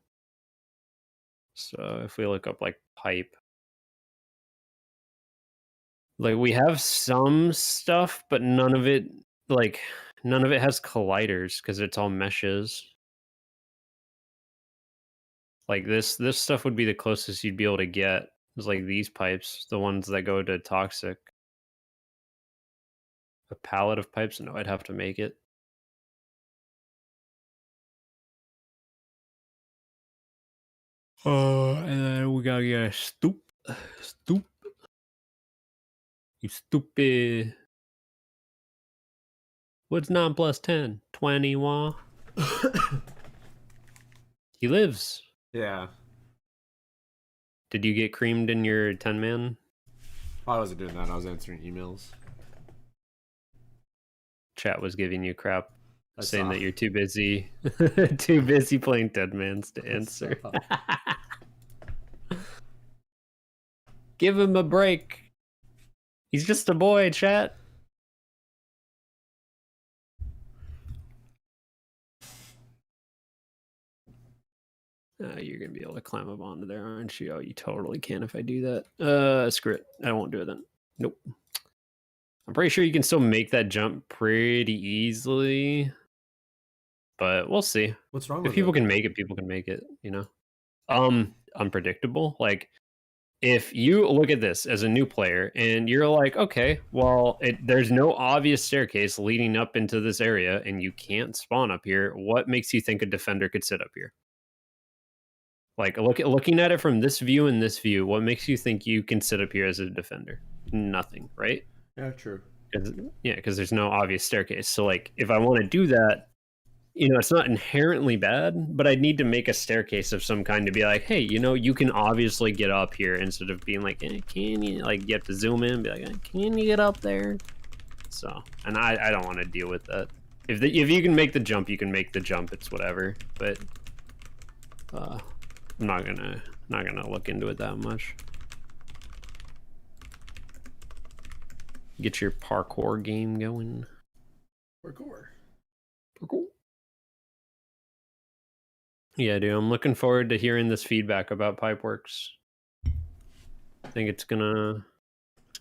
So if we look up like pipe, like we have some stuff, but none of it has colliders because it's all meshes. Like this stuff would be the closest you'd be able to get. It's like these pipes, the ones that go to toxic. A pallet of pipes? No, I'd have to make it. And then we gotta get a stoop. Stoop. You stupid. What's 9 plus 10? 21. He lives. Yeah. Did you get creamed in your 10-man? I wasn't doing that. I was answering emails. Chat was giving you crap, saying saw. that you're too busy, too busy playing 10-mans to answer. Give him a break. He's just a boy, chat. You're gonna be able to climb up onto there, aren't you? Oh, you totally can if I do that. Screw it. I won't do it then. Nope. I'm pretty sure you can still make that jump pretty easily, but we'll see. What's wrong If with people it? can make it, people can make it, you know? Unpredictable. Like, if you look at this as a new player and you're like, okay, well, there's no obvious staircase leading up into this area and you can't spawn up here, what makes you think a defender could sit up here? Like, looking at it from this view and this view, what makes you think you can sit up here as a defender? Nothing, right? Yeah, true. Yeah, because there's no obvious staircase. So, like, if I want to do that, you know, it's not inherently bad, but I'd need to make a staircase of some kind to be like, hey, you know, you can obviously get up here instead of being like, can you? Like, you have to zoom in and be like, can you get up there? So, and I don't want to deal with that. If you can make the jump, you can make the jump. It's whatever. But I'm not gonna look into it that much. Get your parkour game going. Parkour. Yeah, dude, I'm looking forward to hearing this feedback about Pipeworks. I think it's gonna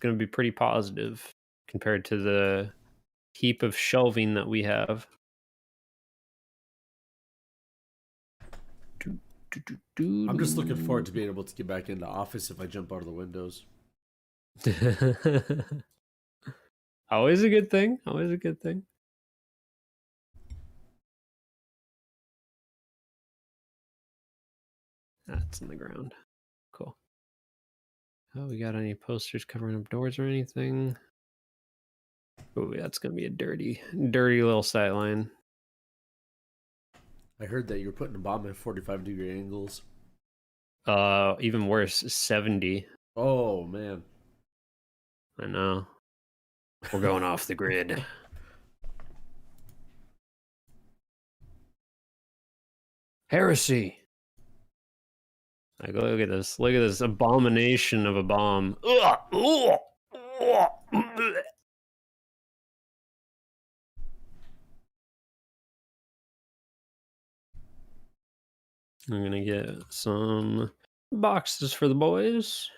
be pretty positive compared to the heap of shelving that we have. I'm just looking forward to being able to get back into Office if I jump out of the windows. Always a good thing. Always a good thing. That's in the ground. Cool. Oh, we got any posters covering up doors or anything? Oh, that's gonna be a dirty little sight line. I heard that you're putting a bomb at 45-degree angles. Even worse, 70. Oh man. I know. We're going off the grid. Heresy. Like, look at this. Look at this abomination of a bomb. I'm gonna get some boxes for the boys.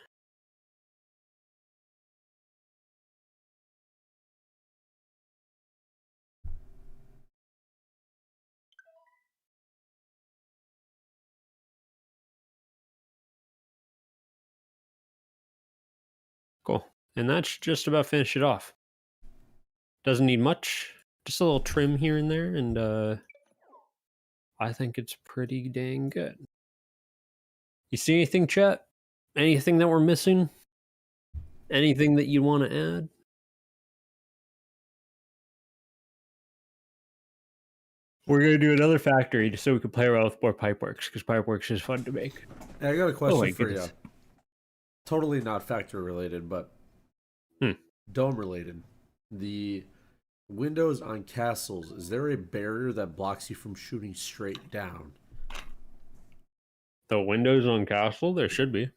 Cool. And that's just about finish it off. Doesn't need much. Just a little trim here and there, and I think it's pretty dang good. You see anything, chat? Anything that we're missing? Anything that you want to add? We're gonna do another factory just so we can play around with more Pipeworks, because Pipeworks is fun to make. Hey, I got a question my for goodness. you. Totally not factory related, but dome related. The Windows on castles. Is there a barrier that blocks you from shooting straight down? The windows on castle, there should be.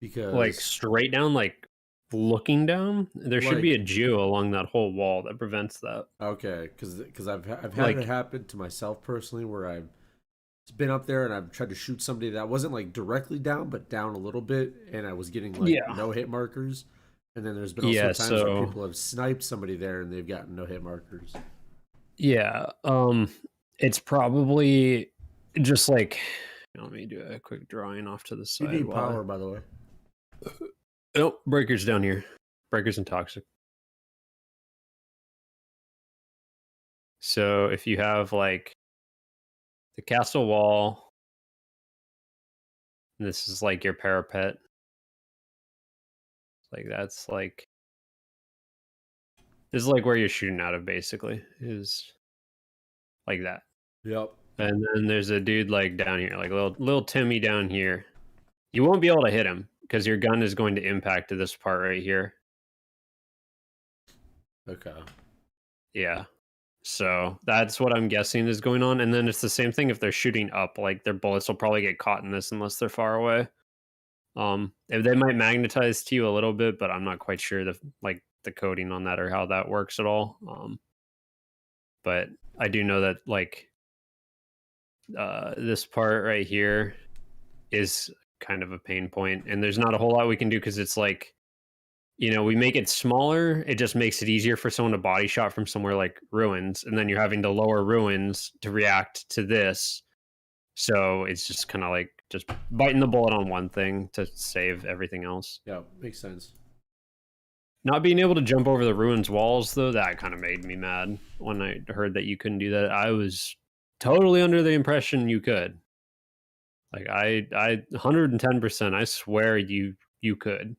Because Like straight down, like looking down. There should be a geo along that whole wall that prevents that. Okay, because I've had Like- it happen to myself personally where I've been up there and I've tried to shoot somebody that wasn't like directly down but down a little bit, and I was getting like Yeah. no hit markers. And then there's been also Yeah, times where so- people have sniped somebody there and they've gotten no hit markers. Yeah, it's probably just like, let me do a quick drawing off to the You side. need while I- power, by the way. Oh, breakers down here. Breakers and toxic. So if you have like the castle wall, and this is like your parapet. Like that's like, this is like where you're shooting out of, basically, is like that. Yep. And then there's a dude like down here, like little Timmy down here. You won't be able to hit him because your gun is going to impact to this part right here. Okay. Yeah. So that's what I'm guessing is going on. And then it's the same thing if they're shooting up, like their bullets will probably get caught in this unless they're far away. If they might magnetize to you a little bit, but I'm not quite sure the coding on that or how that works at all. But I do know that like this part right here is kind of a pain point, and there's not a whole lot we can do because it's like, you know, we make it smaller, it just makes it easier for someone to body shot from somewhere like ruins, and then you're having to lower ruins to react to this. So it's just kind of like just biting the bullet on one thing to save everything else. Yeah, makes sense. Not being able to jump over the ruins walls, though, that kind of made me mad when I heard that you couldn't do that. I was totally under the impression you could. Like I 110%, I swear you could.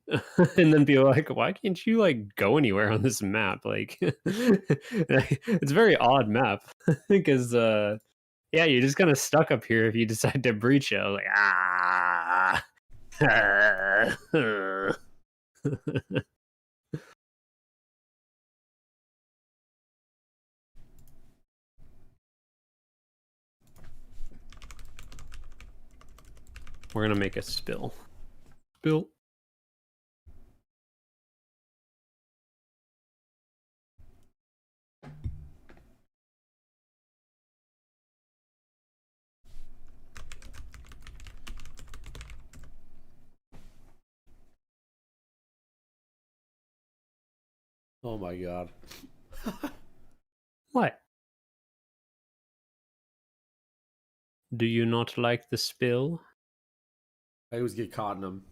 And then people are like, why can't you like go anywhere on this map? Like it's a very odd map because yeah, you're just kind of stuck up here if you decide to breach it. I was like, ah. We're gonna make a spill. Spill. Oh my god. What? Do you not like the spill? I always get caught in them.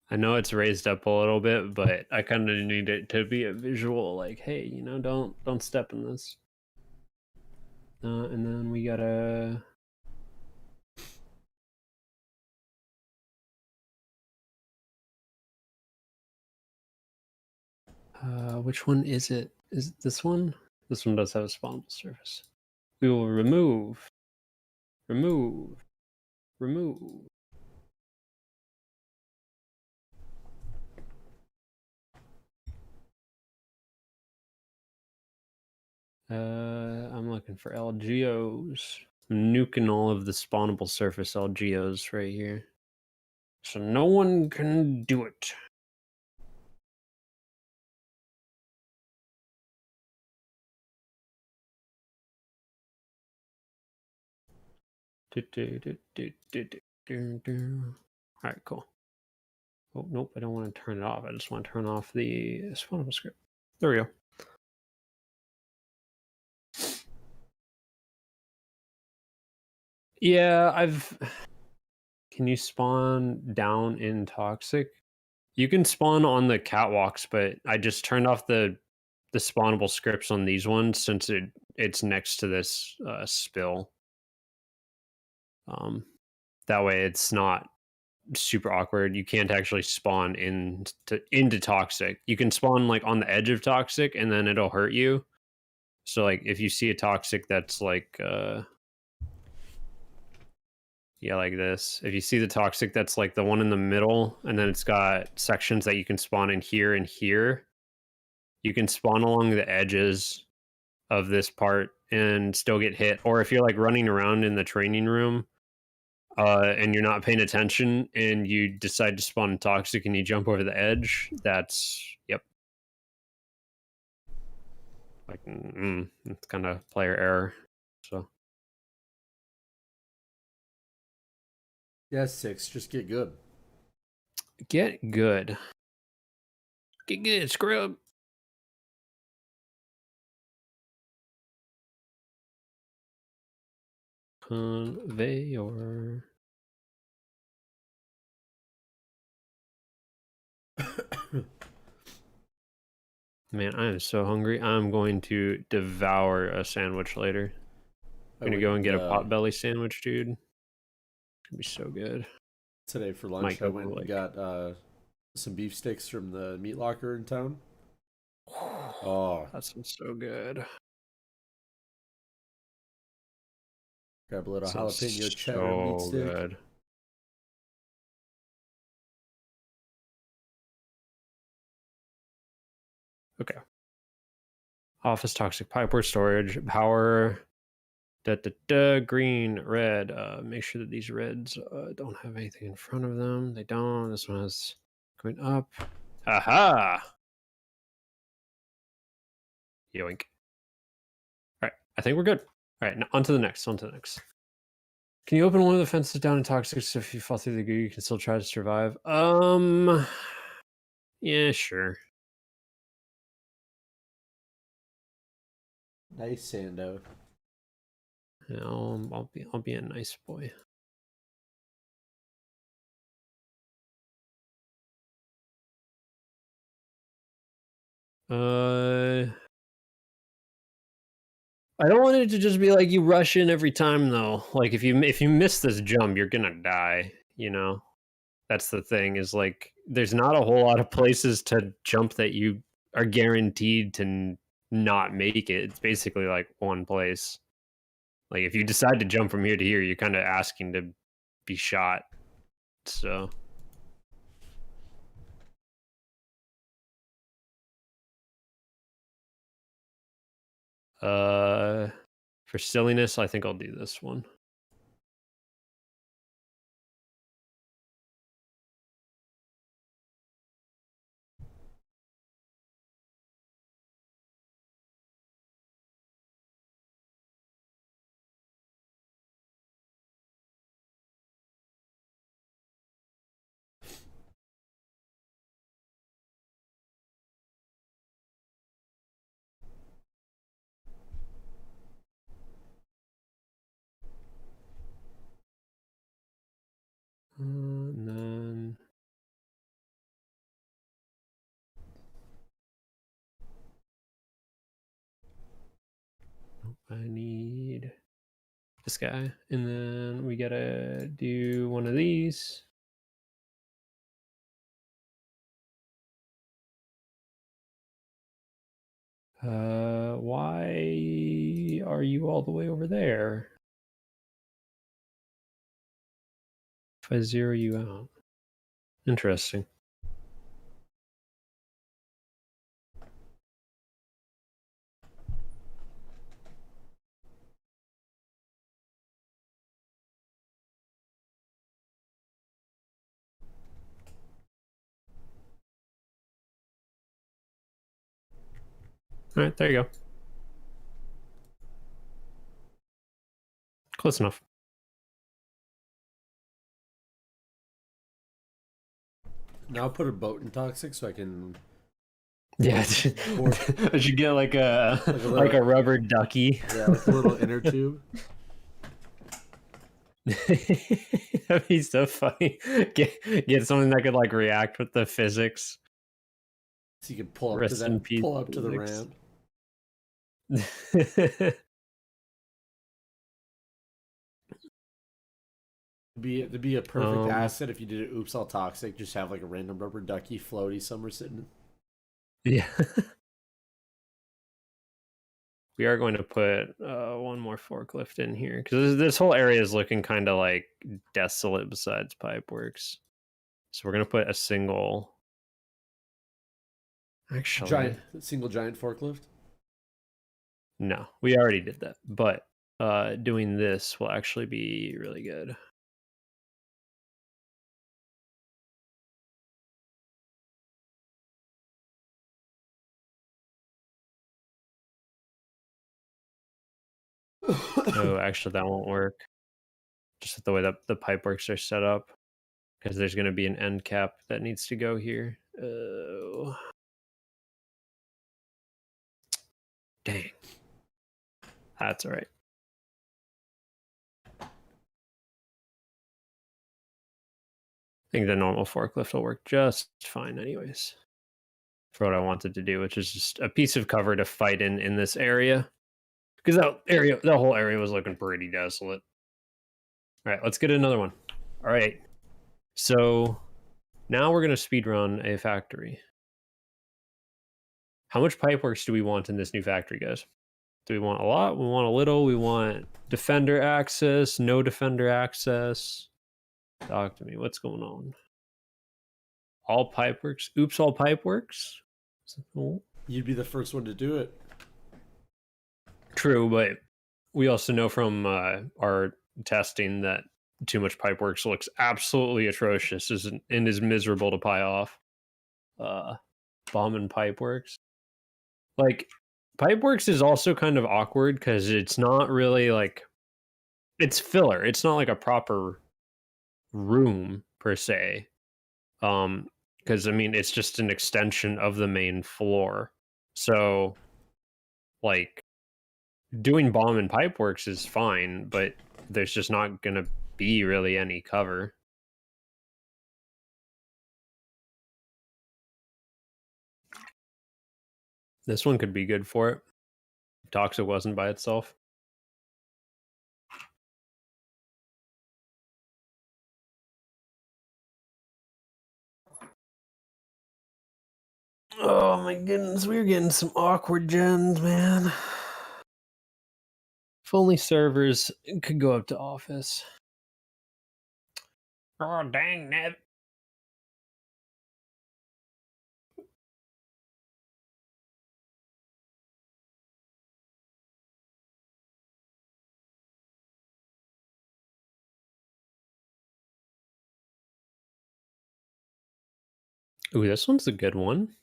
I know it's raised up a little bit, but I kind of need it to be a visual, like, hey, you know, don't step in this. And then we gotta. Which one is it? Is it this one? This one does have a spawnable surface. We will remove. Remove. I'm looking for LGOs. I'm nuking all of the spawnable surface LGOs right here. So no one can do it. Alright, cool. Oh, nope, I don't want to turn it off. I just want to turn off the spawnable script. There we go. Yeah, Can you spawn down in Toxic? You can spawn on the catwalks, but I just turned off the spawnable scripts on these ones since it's next to this spill. That way it's not super awkward. You can't actually spawn into toxic. You can spawn like on the edge of toxic, and then it'll hurt you. So like if you see a toxic that's like yeah, like this. If you see the toxic that's like the one in the middle, and then it's got sections that you can spawn in here and here, you can spawn along the edges of this part and still get hit. Or if you're like running around in the training room and you're not paying attention and you decide to spawn in toxic and you jump over the edge, that's yep. Like it's kind of player error. So Yeah, 6. Just get good. get good. Get good, scrub. Conveyor. Man, I am so hungry. I'm going to devour a sandwich later. I'm gonna go and get a potbelly sandwich, dude. It's gonna be so good. Today for lunch, Might I go went for, and got some beef sticks from the meat locker in town. Oh, that sounds so good. grab a little Sounds jalapeno cheddar meat so stick. good. Okay. Office toxic pipework storage power. Green, red. Make sure that these reds don't have anything in front of them. They don't. This one is going up. Aha! Yoink. All right, I think we're good. All right, now on to the next. On to the next. Can you open one of the fences down in toxic so if you fall through the goo, you can still try to survive? Yeah, sure. Nice, Sando. Yeah, I'll be a nice boy. I don't want it to just be like you rush in every time though. Like if you miss this jump, you're gonna die. You know, that's the thing. Is like there's not a whole lot of places to jump that you are guaranteed to not make it. It's basically like one place. Like if you decide to jump from here to here, you're kind of asking to be shot. So. For silliness, I think I'll do this one. And then I need this guy, and then we gotta do one of these. Why are you all the way over there? If I zero you out. Interesting. All right, there you go. Close enough. Now I'll put a boat in toxic so I can. Yeah, I should get like a rubber ducky. Yeah, like a little inner tube. That'd be so funny. Get something that could like react with the physics. So you can pull up Rest to in that. peace, Pull up to the physics. ramp. It'd be a perfect asset if you did it. Oops, all toxic. Just have like a random rubber ducky floaty somewhere sitting. Yeah. We are going to put one more forklift in here because this whole area is looking kind of like desolate besides Pipeworks. So we're going to put a single. Actually, Single giant forklift. no, we already did that. But doing this will actually be really good. Oh, actually, that won't work. Just the way that the Pipeworks are set up. Because there's going to be an end cap that needs to go here. Oh. Dang. That's all right. I think the normal forklift will work just fine anyways. For what I wanted to do, which is just a piece of cover to fight in this area. Because that whole area was looking pretty desolate. All right, let's get another one. All right. So now we're going to speed run a factory. How much Pipeworks do we want in this new factory, guys? Do we want a lot? We want a little? We want defender access? No defender access? Talk to me. What's going on? All Pipeworks? Oops, all Pipeworks? Cool. You'd be the first one to do it. True, but we also know from our testing that too much Pipeworks looks absolutely atrocious and is miserable to pie off. Bomb and Pipeworks. Like, Pipeworks is also kind of awkward because it's not really like... It's filler. It's not like a proper room, per se. Because, I mean, it's just an extension of the main floor. So, like... doing bomb and Pipeworks is fine, but there's just not gonna be really any cover. This one could be good for it. Toxic wasn't by itself. Oh my goodness, we're getting some awkward gens, man. If only servers could go up to office. Oh, dang, Ned. Ooh, this one's a good one.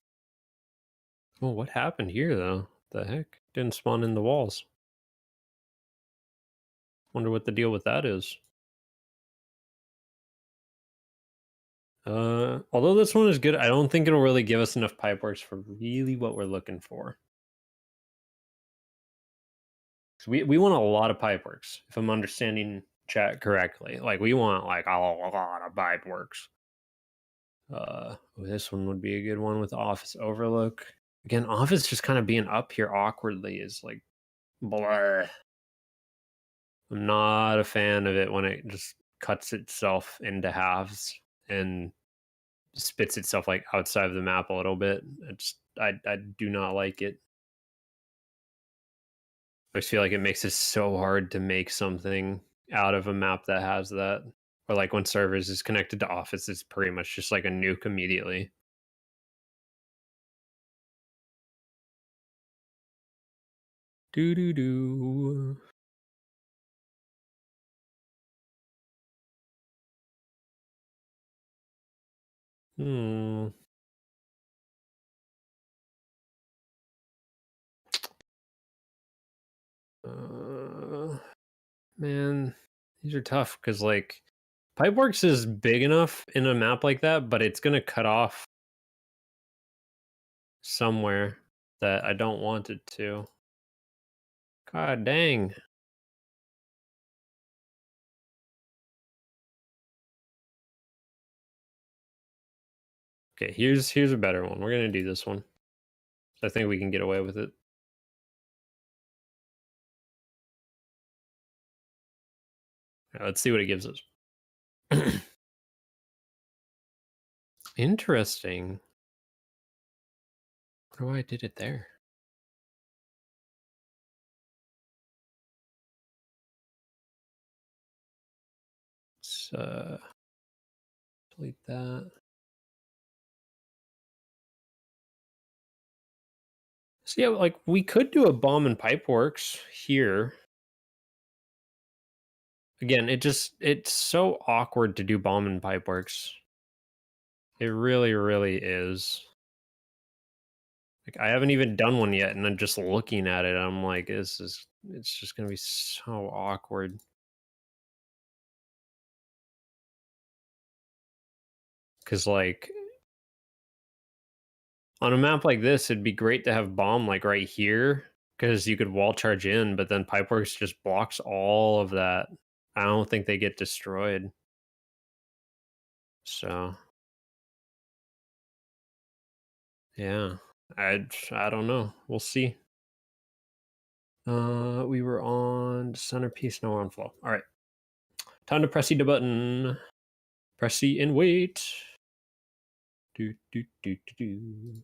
Oh, what happened here, though? The heck? Didn't spawn in the walls. Wonder what the deal with that is. Although this one is good, I don't think it'll really give us enough Pipeworks for really what we're looking for. So we want a lot of Pipeworks, if I'm understanding chat correctly. Like, we want like a lot of Pipeworks. This one would be a good one with Office Overlook. Again, Office just kind of being up here awkwardly is like blur. I'm not a fan of it when it just cuts itself into halves and spits itself like outside of the map a little bit. I do not like it. I just feel like it makes it so hard to make something out of a map that has that. Or like when servers is connected to Office, it's pretty much just like a nuke immediately. Do do do. Hmm. Man, these are tough because like Pipeworks is big enough in a map like that, but it's gonna cut off somewhere that I don't want it to. God dang. Okay, here's a better one. We're gonna do this one. I think we can get away with it. Let's see what it gives us. Interesting. I wonder why I did it there. Let's delete that. So yeah, like we could do a bomb and pipe works here. Again, it's so awkward to do bomb and pipe works. It really, really is. Like I haven't even done one yet, and I'm just looking at it. I'm like, it's just gonna be so awkward. Cause like on a map like this, it'd be great to have bomb like right here, because you could wall charge in, but then Pipeworks just blocks all of that. I don't think they get destroyed. So yeah, I don't know. We'll see. We were on centerpiece. Now we're on flow. All right, time to press the button. Press C and wait. Do do do do do.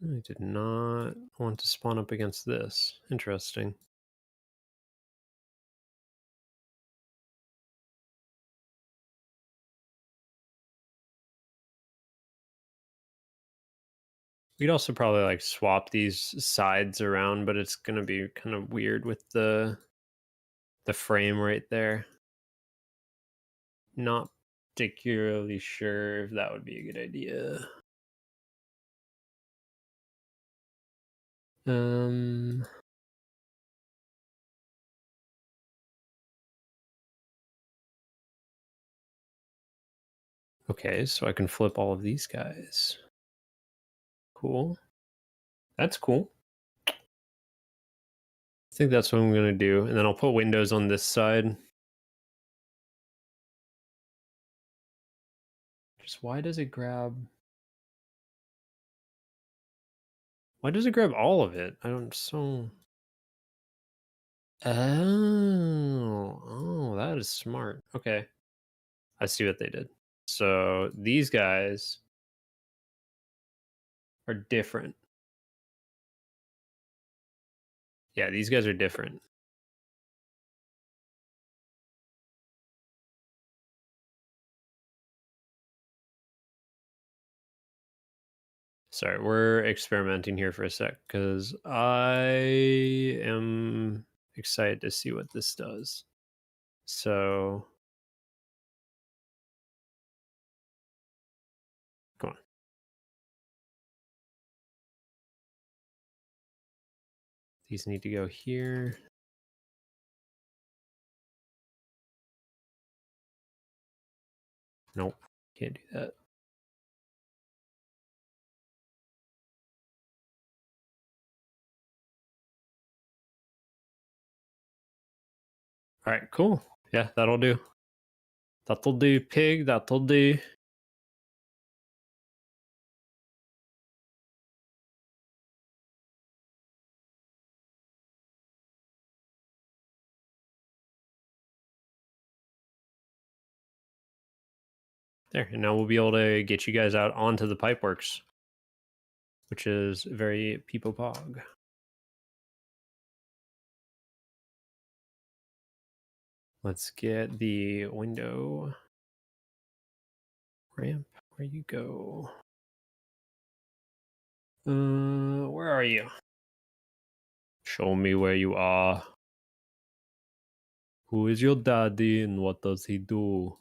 I did not want to spawn up against this. Interesting. We'd also probably like swap these sides around, but it's gonna be kind of weird with the frame right there. Not particularly sure if that would be a good idea. Okay, so I can flip all of these guys. Cool. That's cool. I think that's what I'm gonna do, and then I'll put windows on this side. Just why does it grab? Why does it grab all of it? I don't so. Oh, that is smart. Okay, I see what they did. So these guys are different. Yeah, these guys are different. Sorry, we're experimenting here for a sec because I am excited to see what this does. So, come on. These need to go here. Nope, can't do that. All right, cool. Yeah, that'll do. That'll do, pig. That'll do. There, and now we'll be able to get you guys out onto the pipeworks, which is very people pog. Let's get the window ramp. Where you go? Where are you? Show me where you are. Who is your daddy and what does he do?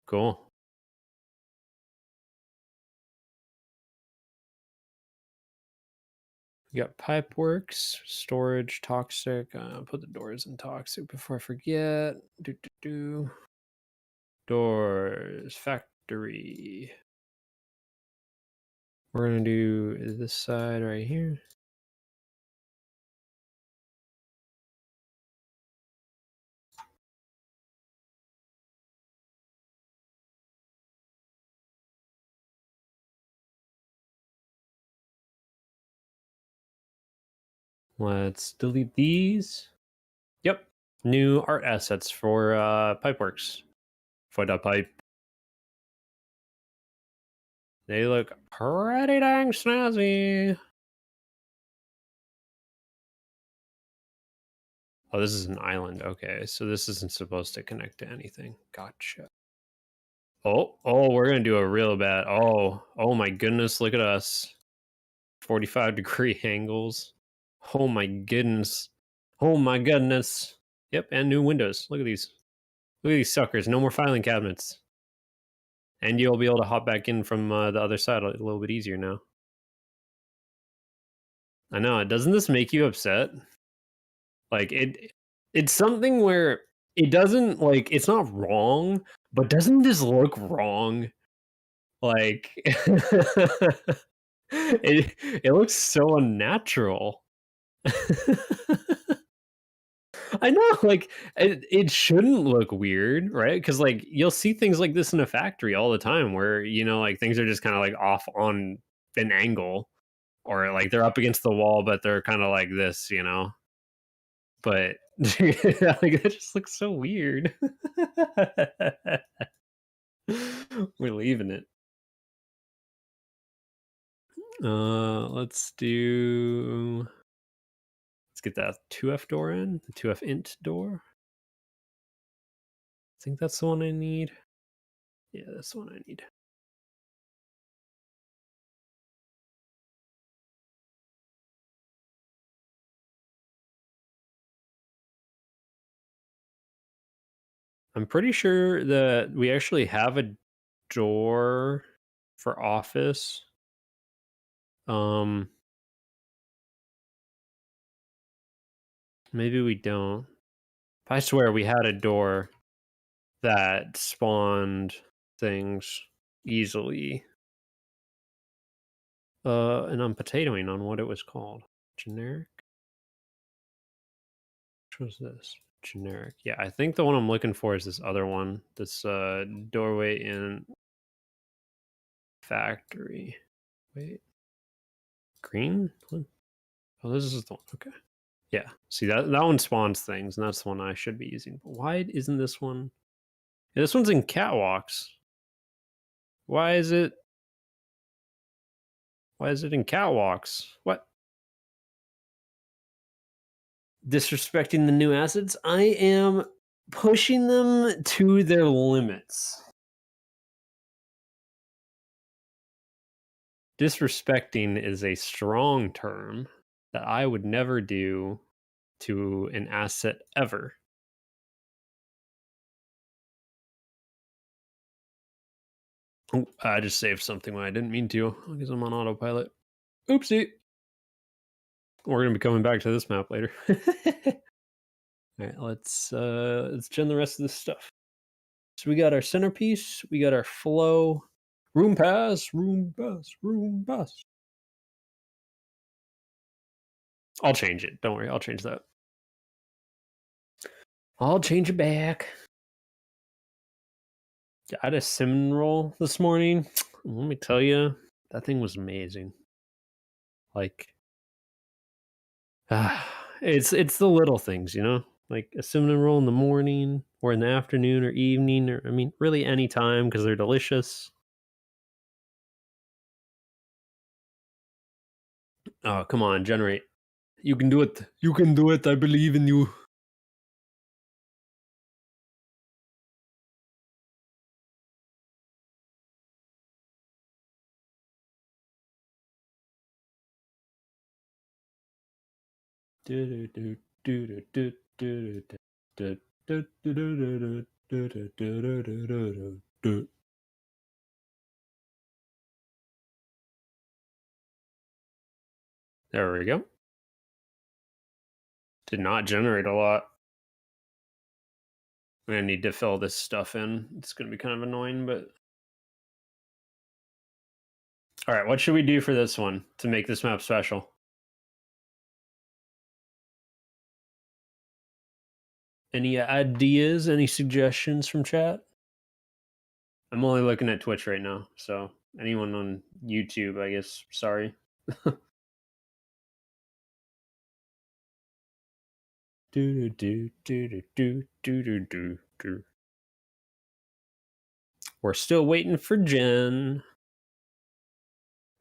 Cool. We got Pipeworks, storage, toxic. Put the doors in toxic before I forget. Doors, factory. We're gonna do this side right here. Let's delete these. Yep. New art assets for Pipeworks. For the pipe. They look pretty dang snazzy. Oh, this is an island. Okay, so this isn't supposed to connect to anything. Gotcha. Oh, we're gonna do a real bad. Oh my goodness, look at us. 45-degree angles. Oh my goodness. Oh my goodness. Yep, and new windows. Look at these. Look at these suckers. No more filing cabinets. And you'll be able to hop back in from the other side a little bit easier now. I know. Doesn't this make you upset? Like it's something where it doesn't like it's not wrong, but doesn't this look wrong? Like it looks so unnatural. I know, like it shouldn't look weird, right? Because like you'll see things like this in a factory all the time, where like things are just kind of like off on an angle, or like they're up against the wall, but they're kind of like this, But like it just looks so weird. We're leaving it. Let's get that 2F door in, the 2F int door. I think that's the one I need. Yeah, that's the one I need. I'm pretty sure that we actually have a door for office. Maybe we don't. I swear we had a door that spawned things easily. And I'm potatoing on what it was called. Generic? Which was this? Generic. Yeah, I think the one I'm looking for is this other one. This doorway in factory. Wait. Green? Oh, this is the one. Okay. Yeah. See, that one spawns things, and that's the one I should be using. But why isn't this one? Yeah, this one's in catwalks. Why is it in catwalks? What? Disrespecting the new assets? I am pushing them to their limits. Disrespecting is a strong term that I would never do to an asset ever. Oh, I just saved something when I didn't mean to because I'm on autopilot. Oopsie. We're gonna be coming back to this map later. All right, let's gen the rest of this stuff. So we got our centerpiece, we got our flow, room pass. I'll change it. Don't worry, I'll change that. I'll change it back. I had a cinnamon roll this morning. Let me tell you, that thing was amazing. Like, it's the little things, like a cinnamon roll in the morning or in the afternoon or evening, or I mean, really any time because they're delicious. Oh, come on, generate. You can do it. You can do it. I believe in you. There we go. Did not generate a lot. I'm gonna need to fill this stuff in. It's gonna be kind of annoying, but all right. What should we do for this one to make this map special? Any ideas? Any suggestions from chat? I'm only looking at Twitch right now, so anyone on YouTube, I guess, sorry. Do do do do do do do do do. We're still waiting for Jen.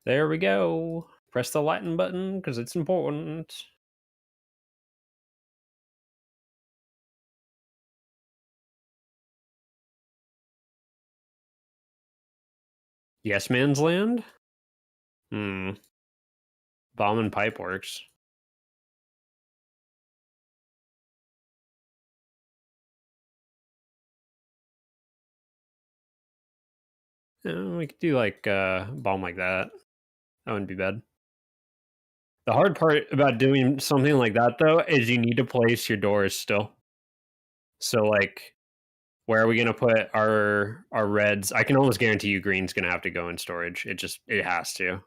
There we go. Press the lightning button because it's important. Yes Man's Land? Hmm. Bomb and Pipe works. Yeah, we could do like bomb like that. That wouldn't be bad. The hard part about doing something like that though is you need to place your doors still. So like where are we gonna put our reds? I can almost guarantee you green's gonna have to go in storage. It has to.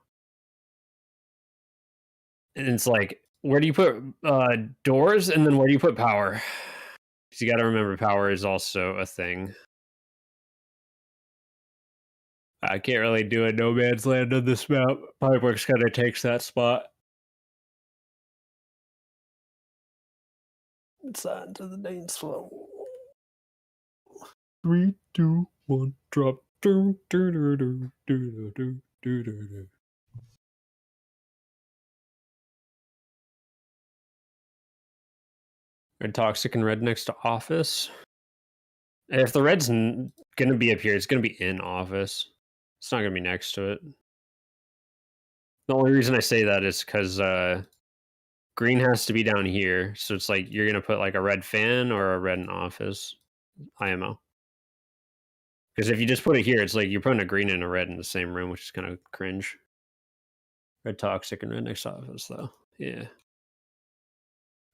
And it's like, where do you put doors and then where do you put power? Because you gotta remember power is also a thing. I can't really do a no man's land on this map. Pipeworks kind of takes that spot. It's on to the dance floor. 3, 2, 1, drop. Do, do, do, do, do, do, do, do, do. Red toxic and red next to office. If the red's gonna be up here, it's gonna be in office. It's not gonna be next to it. The only reason I say that is because green has to be down here, so it's like you're gonna put like a red fan or a red in office IMO. Because if you just put it here, it's like you're putting a green and a red in the same room, which is kind of cringe. Red toxic and red next to office, though. Yeah.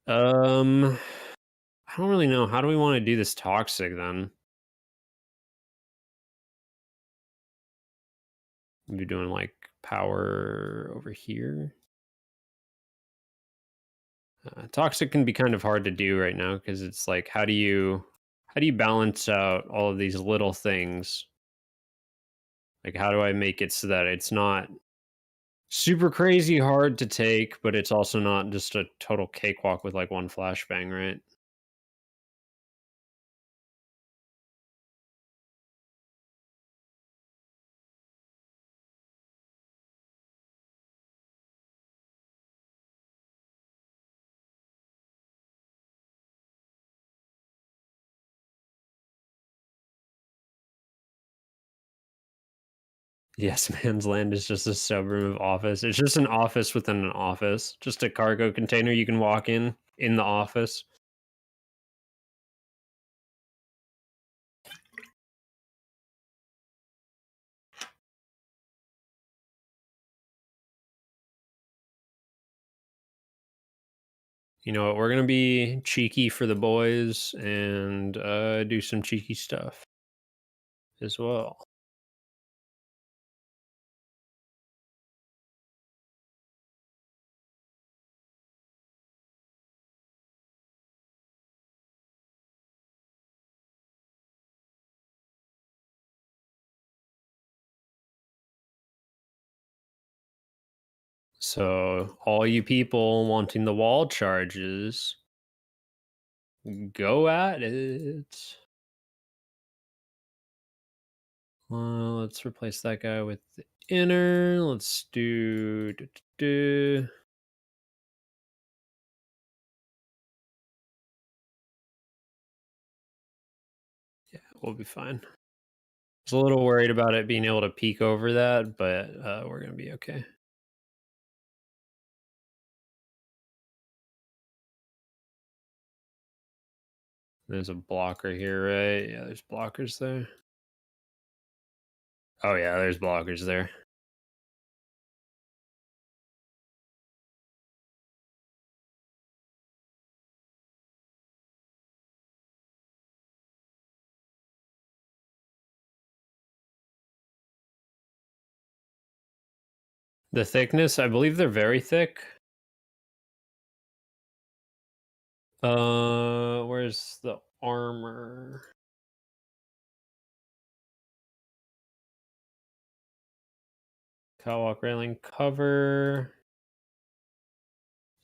I don't really know. How do we want to do this toxic then? Maybe doing like power over here. Toxic can be kind of hard to do right now because it's like, how do you balance out all of these little things? Like, how do I make it so that it's not super crazy hard to take, but it's also not just a total cakewalk with like one flashbang, right? Yes, Man's Land is just a suburb of office. It's just an office within an office. Just a cargo container you can walk in the office. You know what? We're gonna be cheeky for the boys and do some cheeky stuff as well. So, all you people wanting the wall charges, go at it. Let's replace that guy with the inner. Let's do. Yeah, we'll be fine. I was a little worried about it being able to peek over that, but we're gonna be okay. There's a blocker here, right? Yeah, there's blockers there. Oh yeah, there's blockers there. The thickness, I believe they're very thick. Where's the armor? Catwalk railing cover.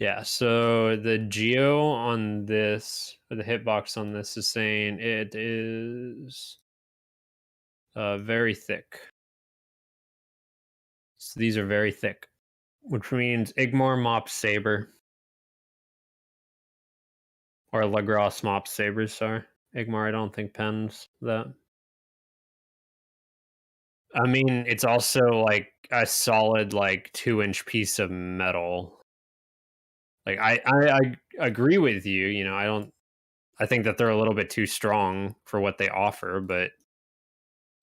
Yeah, so the geo on this, or the hitbox on this, is saying it is very thick. So these are very thick, which means Igmar Mops Saber. Or Lagros Mops Sabers, sorry. Igmar, I don't think pens that. I mean, it's also like a solid, like 2-inch piece of metal. Like I agree with you. You know, I think that they're a little bit too strong for what they offer, but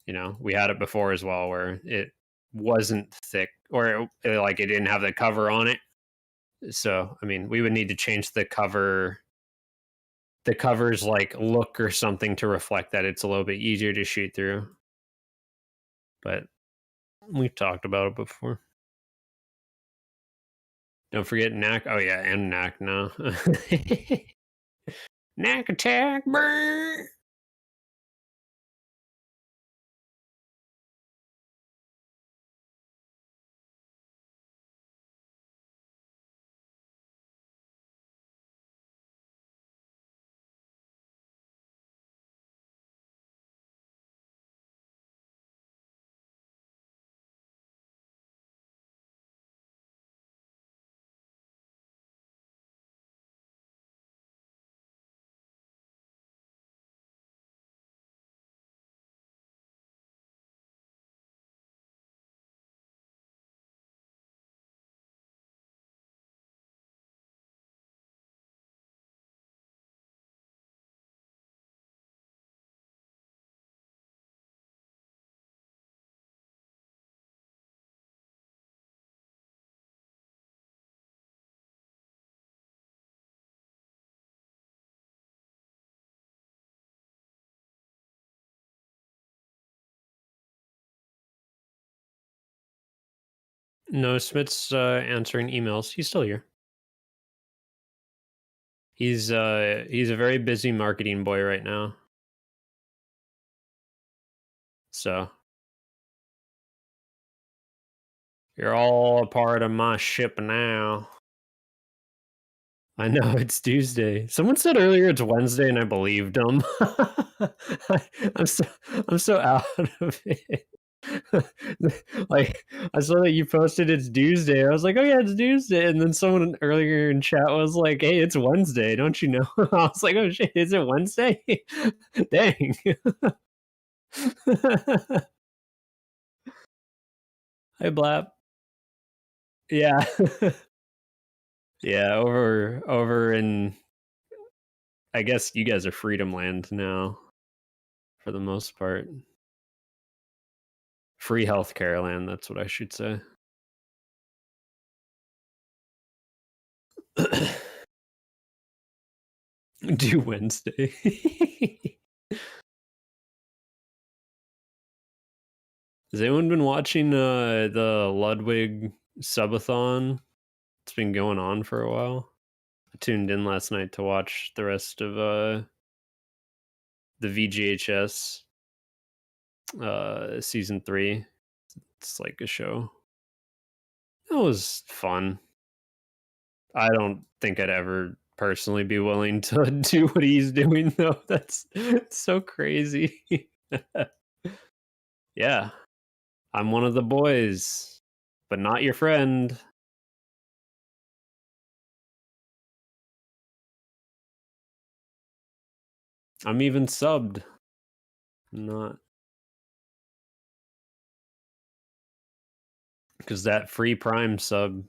you know, we had it before as well where it wasn't thick or like it didn't have the cover on it. So, I mean, we would need to change the cover's like look or something to reflect that it's a little bit easier to shoot through. But we've talked about it before. Don't forget Knack. Oh yeah, and Knack now. Knack attack, brr. No, Smith's answering emails. He's still here. He's a very busy marketing boy right now. So you're all a part of my ship now. I know it's Tuesday. Someone said earlier it's Wednesday, and I believed them. I'm so out of it. Like I saw that you posted it's Tuesday. I was like, oh yeah, it's Tuesday. And then someone earlier in chat was like, hey, it's Wednesday. Don't you know? I was like, oh shit, is it Wednesday? Dang. Hi Blap. Yeah. Yeah, over in, I guess you guys are Freedom Land now, for the most part. Free healthcare land, that's what I should say. Do Wednesday. Has anyone been watching the Ludwig subathon? It's been going on for a while. I tuned in last night to watch the rest of the VGHS season 3. It's like a show. It was fun. I don't think I'd ever personally be willing to do what he's doing though. That's so crazy. Yeah. I'm one of the boys, but not your friend. I'm even subbed. Not. Because that free Prime sub.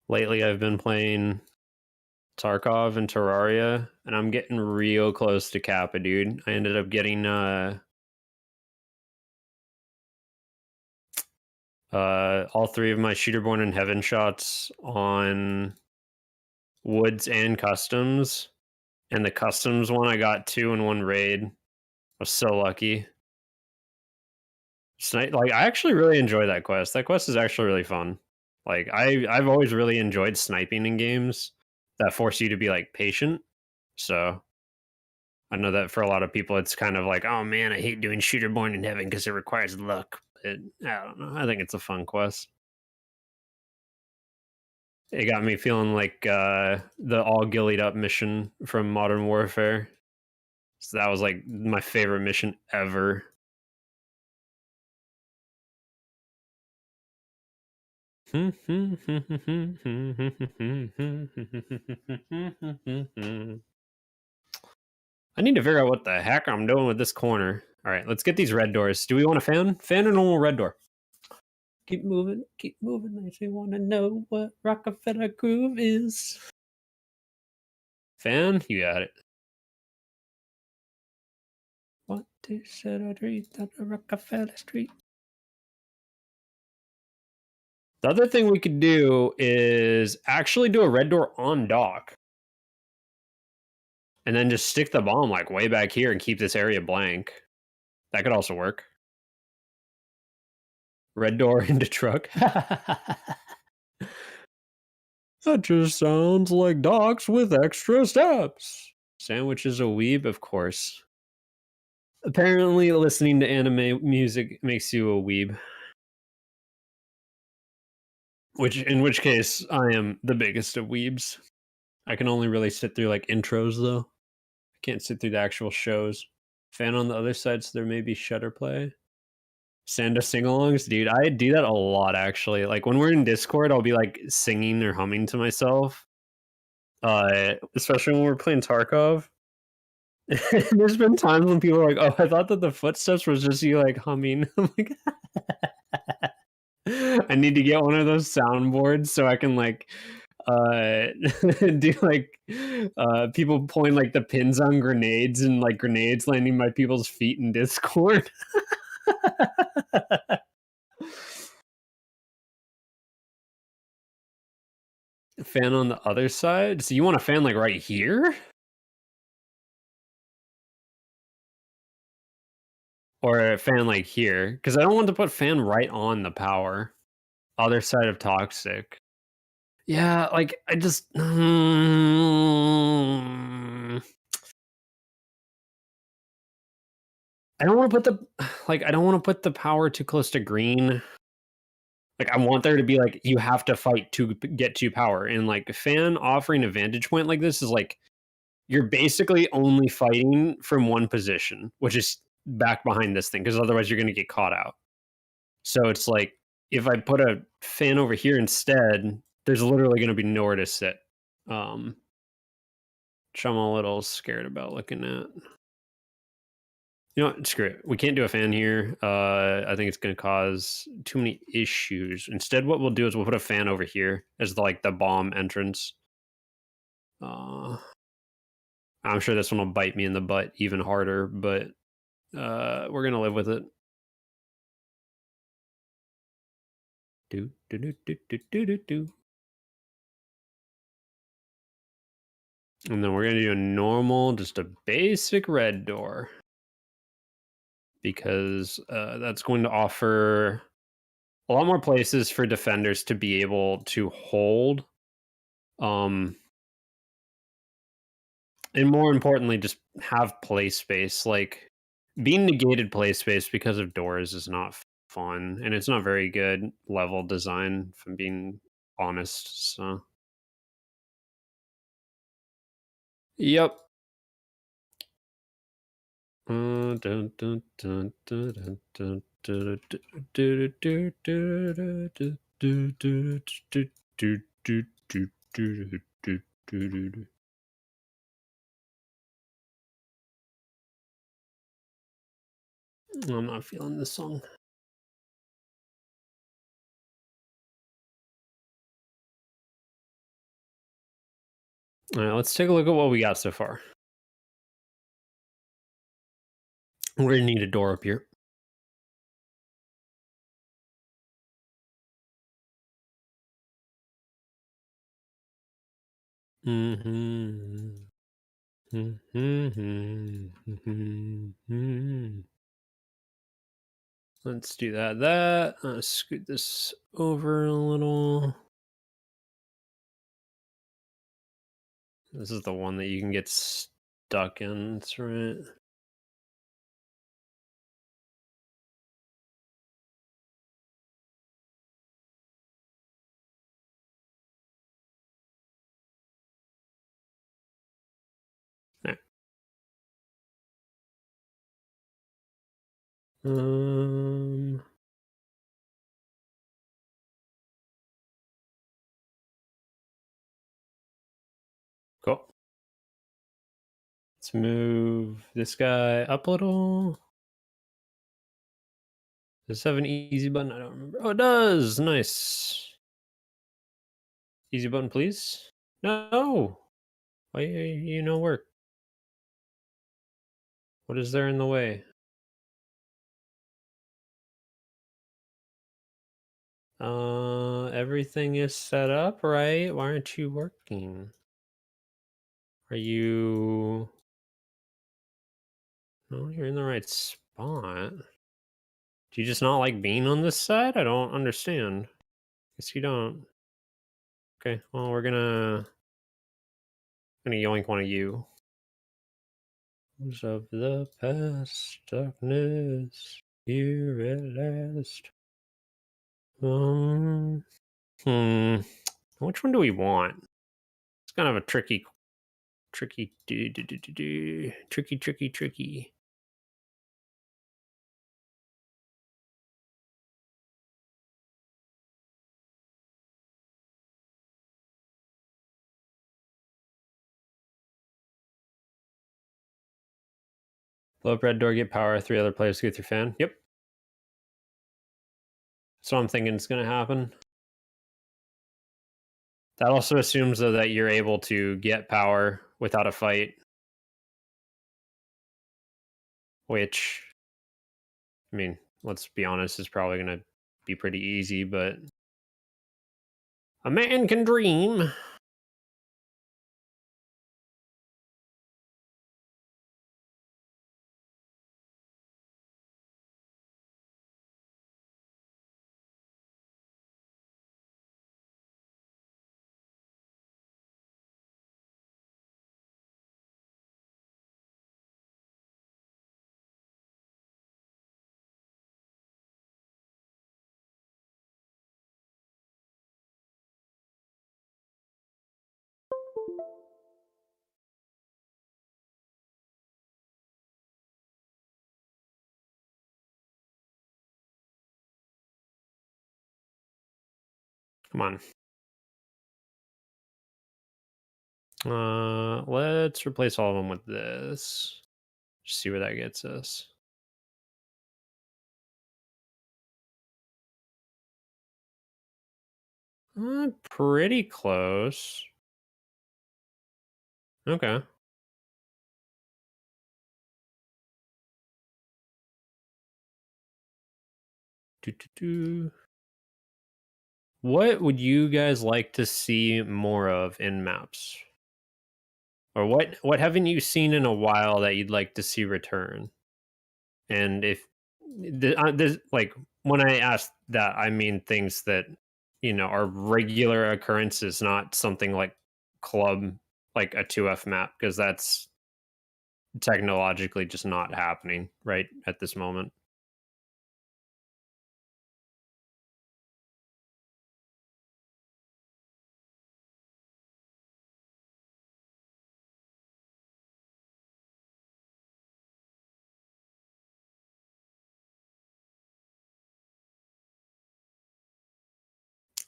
Lately, I've been playing Tarkov and Terraria, and I'm getting real close to Kappa, dude. I ended up getting all 3 of my Shooterborn and Heaven shots on Woods and Customs, And the customs one, I got 2 in 1 raid. I was so lucky. Like, I actually really enjoy that quest. That quest is actually really fun. Like, I've always really enjoyed sniping in games that force you to be, like, patient. So I know that for a lot of people, it's kind of like, oh man, I hate doing Shooter Born in Heaven because it requires luck. But I don't know. I think it's a fun quest. It got me feeling like the all gillied up mission from Modern Warfare. So that was like my favorite mission ever. I need to figure out what the heck I'm doing with this corner. All right, let's get these red doors. Do we want a fan? Fan or normal red door? Keep moving. If you want to know what Rockefeller Groove is. Fan? You got it. What is a street on the Rockefeller Street? The other thing we could do is actually do a red door on dock. And then just stick the bomb like way back here and keep this area blank. That could also work. Red door into truck. That just sounds like docks with extra steps. Sandwich is a weeb, of course. Apparently, listening to anime music makes you a weeb. In which case, I am the biggest of weebs. I can only really sit through like intros though. I can't sit through the actual shows. Fan on the other side, so there may be shutter play. Sanda sing-alongs, dude. I do that a lot actually. Like when we're in Discord, I'll be like singing or humming to myself. Especially when we're playing Tarkov. There's been times when people are like, "Oh, I thought that the footsteps was just you like humming." I'm like, I need to get one of those soundboards so I can like do like people pulling like the pins on grenades and like grenades landing by people's feet in Discord. Fan on the other side. So you want a fan like right here? Or a fan like here? Because I don't want to put fan right on the power. Other side of toxic. Yeah, like I just I don't want to put the I don't want to put the power too close to green. Like I want there to be like you have to fight to get to power, and like fan offering a vantage point like this is like you're basically only fighting from one position, which is back behind this thing, because otherwise you're going to get caught out. So it's like if I put a fan over here instead, there's literally going to be nowhere to sit. Which I'm a little scared about looking at. You know what? Screw it. We can't do a fan here. I think it's going to cause too many issues. Instead, what we'll do is we'll put a fan over here as the bomb entrance. I'm sure this one will bite me in the butt even harder, but we're going to live with it. Do, do, do, do, do, do, do, do. And then we're going to do a normal, just a basic red door. Because that's going to offer a lot more places for defenders to be able to hold. And more importantly, just have play space. Like, being negated play space because of doors is not fun. And it's not very good level design, if I'm being honest. So, yep. I'm not feeling this song. All right, let's take a look at what we got so far. We're gonna need a door up here. Let's do that. Scoot this over a little. This is the one that you can get stuck in. That's right. There. Cool. Let's move this guy up a little. Does this have an easy button? I don't remember. Oh, it does. Nice. Easy button, please. No. Why you no work? What is there in the way? Everything is set up, right? Why aren't you working? Are you... No, you're in the right spot. Do you just not like being on this side? I don't understand. Guess you don't. Okay, well, we're gonna yoink one of you. Of the past, darkness, here at last. Which one do we want? It's kind of a tricky. Tricky. Blow up red door, get power. 3 other players go through fan. Yep. So I'm thinking it's gonna happen. That also assumes though that you're able to get power without a fight. Which, I mean, let's be honest, is probably gonna be pretty easy, but a man can dream. Come on. Let's replace all of them with this. Just see where that gets us. Pretty close. Okay. What would you guys like to see more of in maps? Or what haven't you seen in a while that you'd like to see return? And if there's like when I ask that, I mean things that are regular occurrences, not something like club, like a 2F map, because that's technologically just not happening right at this moment.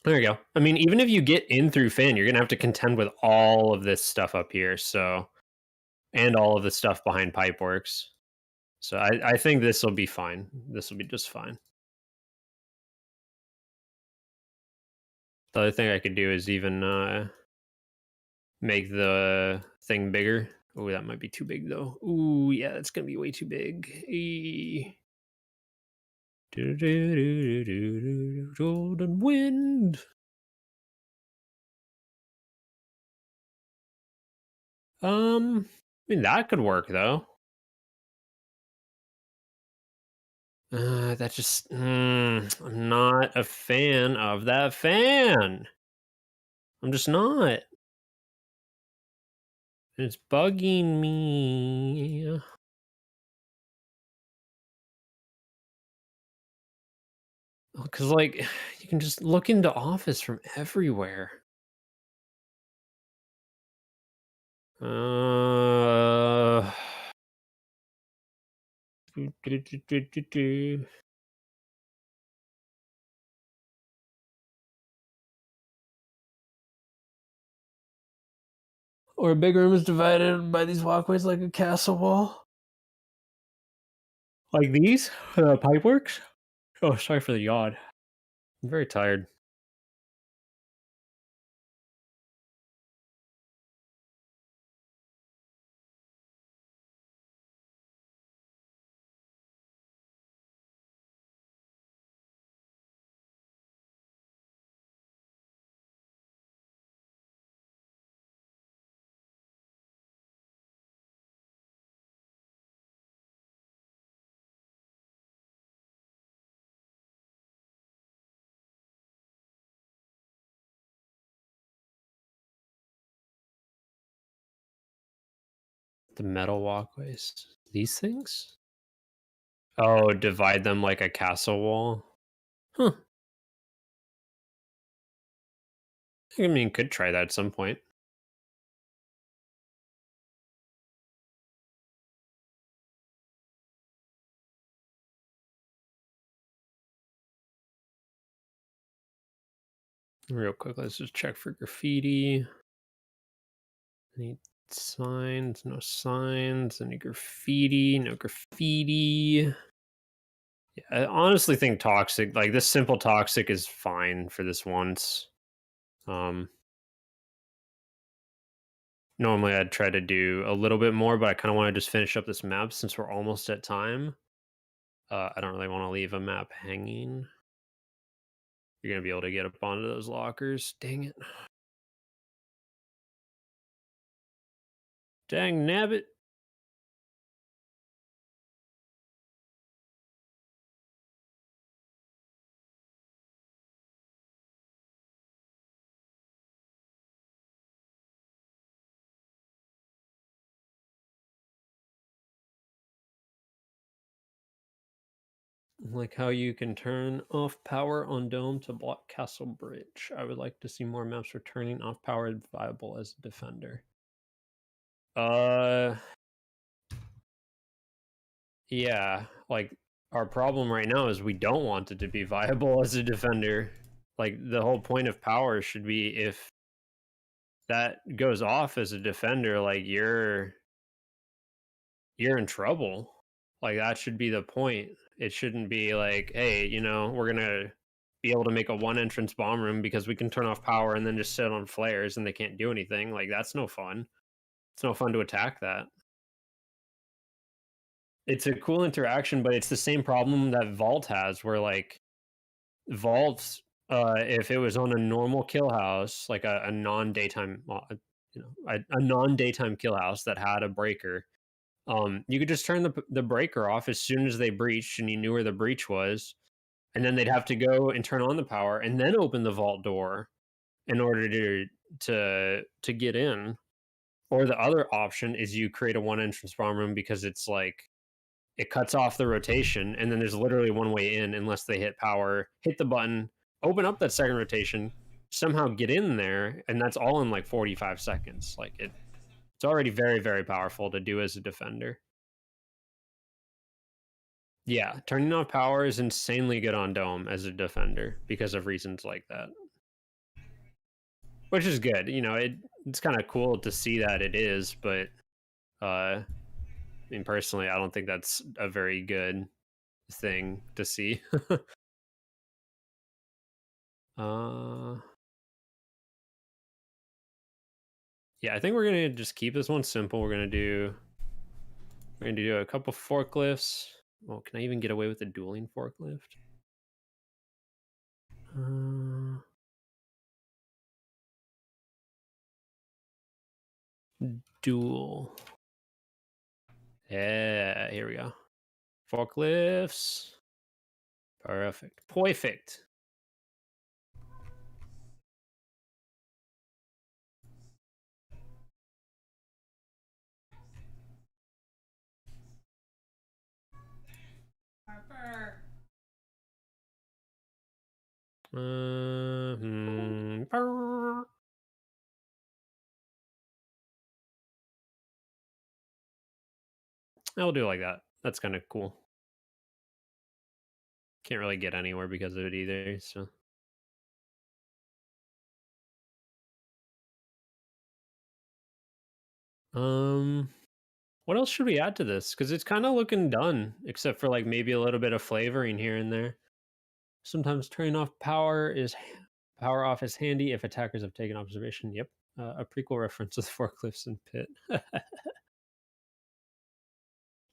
There you go. I mean, even if you get in through fan, you're gonna have to contend with all of this stuff up here, so and all of the stuff behind Pipeworks. So I think this will be fine. This will be just fine. The other thing I could do is even make the thing bigger. Oh, that might be too big though. Ooh, yeah, that's gonna be way too big. Golden wind. mean, that could work though. That just I'm not a fan of that fan. I'm just not. It's bugging me. Because, like, you can just look into Office from everywhere. Uh, or a big room is divided by these walkways like a castle wall. Like these? Pipeworks? Oh, sorry for the yawn. I'm very tired. The metal walkways. These things? Oh, divide them like a castle wall? Huh. I mean, could try that at some point. Real quick, let's just check for graffiti. Any signs? No signs. Any graffiti? No graffiti. Yeah, I honestly think toxic, like this simple toxic is fine for this once. Normally I'd try to do a little bit more, but I kind of want to just finish up this map since we're almost at time. I don't really want to leave a map hanging. You're gonna be able to get up onto those lockers. Dang it. Dang nabbit. Like how you can turn off power on dome to block castle bridge. I would like to see more maps for turning off power viable as a defender. Yeah, like our problem right now is we don't want it to be viable as a defender. Like the whole point of power should be if that goes off as a defender, like you're in trouble. Like that should be the point. It shouldn't be like, hey, we're gonna be able to make a one entrance bomb room because we can turn off power and then just sit on flares and they can't do anything. Like that's no fun. It's no fun to attack that. It's a cool interaction, but it's the same problem that Vault has, where like Vault, if it was on a normal kill house, like a non-daytime, a non-daytime kill house that had a breaker, you could just turn the breaker off as soon as they breached, and you knew where the breach was, and then they'd have to go and turn on the power and then open the vault door in order to get in. Or the other option is you create a one entrance bomb room because it's like it cuts off the rotation, and then there's literally one way in unless they hit power, hit the button, open up that second rotation, somehow get in there, and that's all in like 45 seconds. Like it's already very, very powerful to do as a defender. Yeah, turning off power is insanely good on dome as a defender because of reasons like that. Which is good. It's kind of cool to see that it is, but I mean personally, I don't think that's a very good thing to see. uh Yeah, I think we're gonna just keep this one simple. We're gonna do a couple forklifts. Oh, can I even get away with a dueling forklift? Duel. Yeah, here we go. Forklifts. Perfect. Perfect. I'll do it like that. That's kind of cool. Can't really get anywhere because of it either, so. What else should we add to this? Because it's kind of looking done, except for like maybe a little bit of flavoring here and there. Sometimes turning off power off is handy if attackers have taken observation. Yep, a prequel reference with forklifts and pit.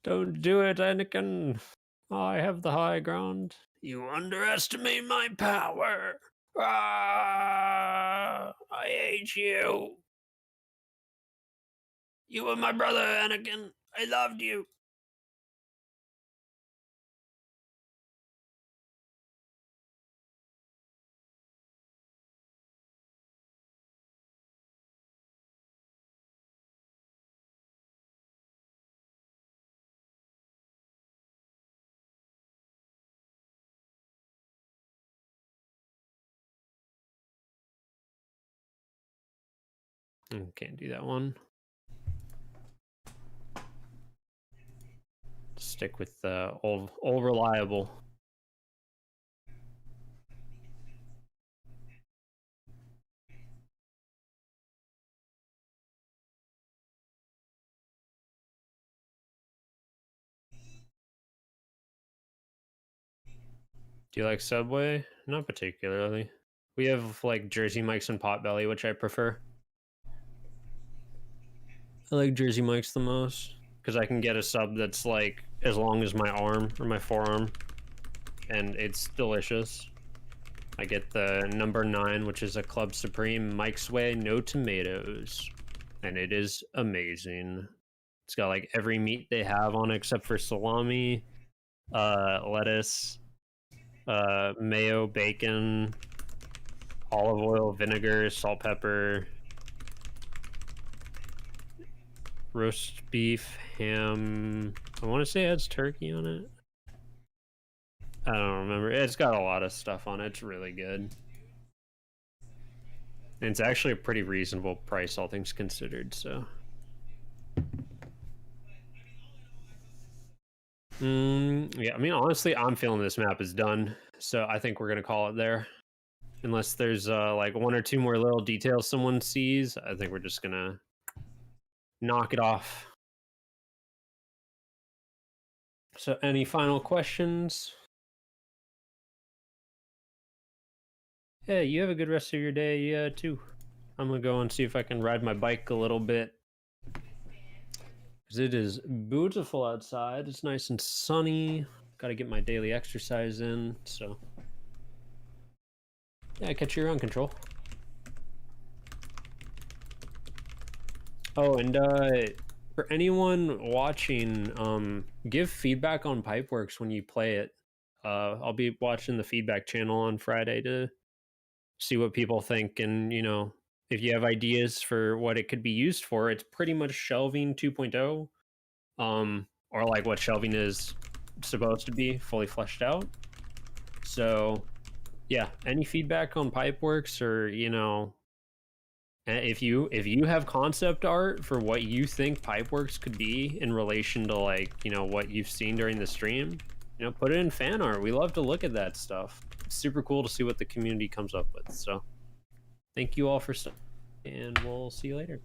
Don't do it, Anakin. I have the high ground. You underestimate my power. Ah, I hate you. You were my brother, Anakin. I loved you. Can't do that one. Stick with old reliable. Do you like Subway? Not particularly. We have like Jersey Mike's and Potbelly, which I prefer. I like Jersey Mike's the most because I can get a sub that's like as long as my arm or my forearm, and it's delicious. I get the number 9, which is a Club Supreme Mike's Way, no tomatoes, and it is amazing. It's got like every meat they have on it except for salami, lettuce, mayo, bacon, olive oil, vinegar, salt, pepper, roast beef, ham. I want to say it has turkey on it. I don't remember. It's got a lot of stuff on it. It's really good. And it's actually a pretty reasonable price, all things considered, so. Yeah, I mean, honestly, I'm feeling this map is done, so I think we're going to call it there. Unless there's like 1 or 2 more little details someone sees, I think we're just going to knock it off. So any final questions? Yeah, you have a good rest of your day too. I'm gonna go and see if I can ride my bike a little bit. Because it is beautiful outside. It's nice and sunny. Gotta get my daily exercise in, so. Yeah, catch you around, Control. Oh, and for anyone watching, give feedback on Pipeworks when you play it. I'll be watching the feedback channel on Friday to see what people think, and you know, if you have ideas for what it could be used for, it's pretty much shelving 2.0, or like what shelving is supposed to be, fully fleshed out. So yeah, any feedback on Pipeworks, or you know, if you have concept art for what you think Pipeworks could be in relation to like, you know, what you've seen during the stream, you know, put it in fan art. We love to look at that stuff. It's super cool to see what the community comes up with. So thank you all for stuff, and we'll see you later.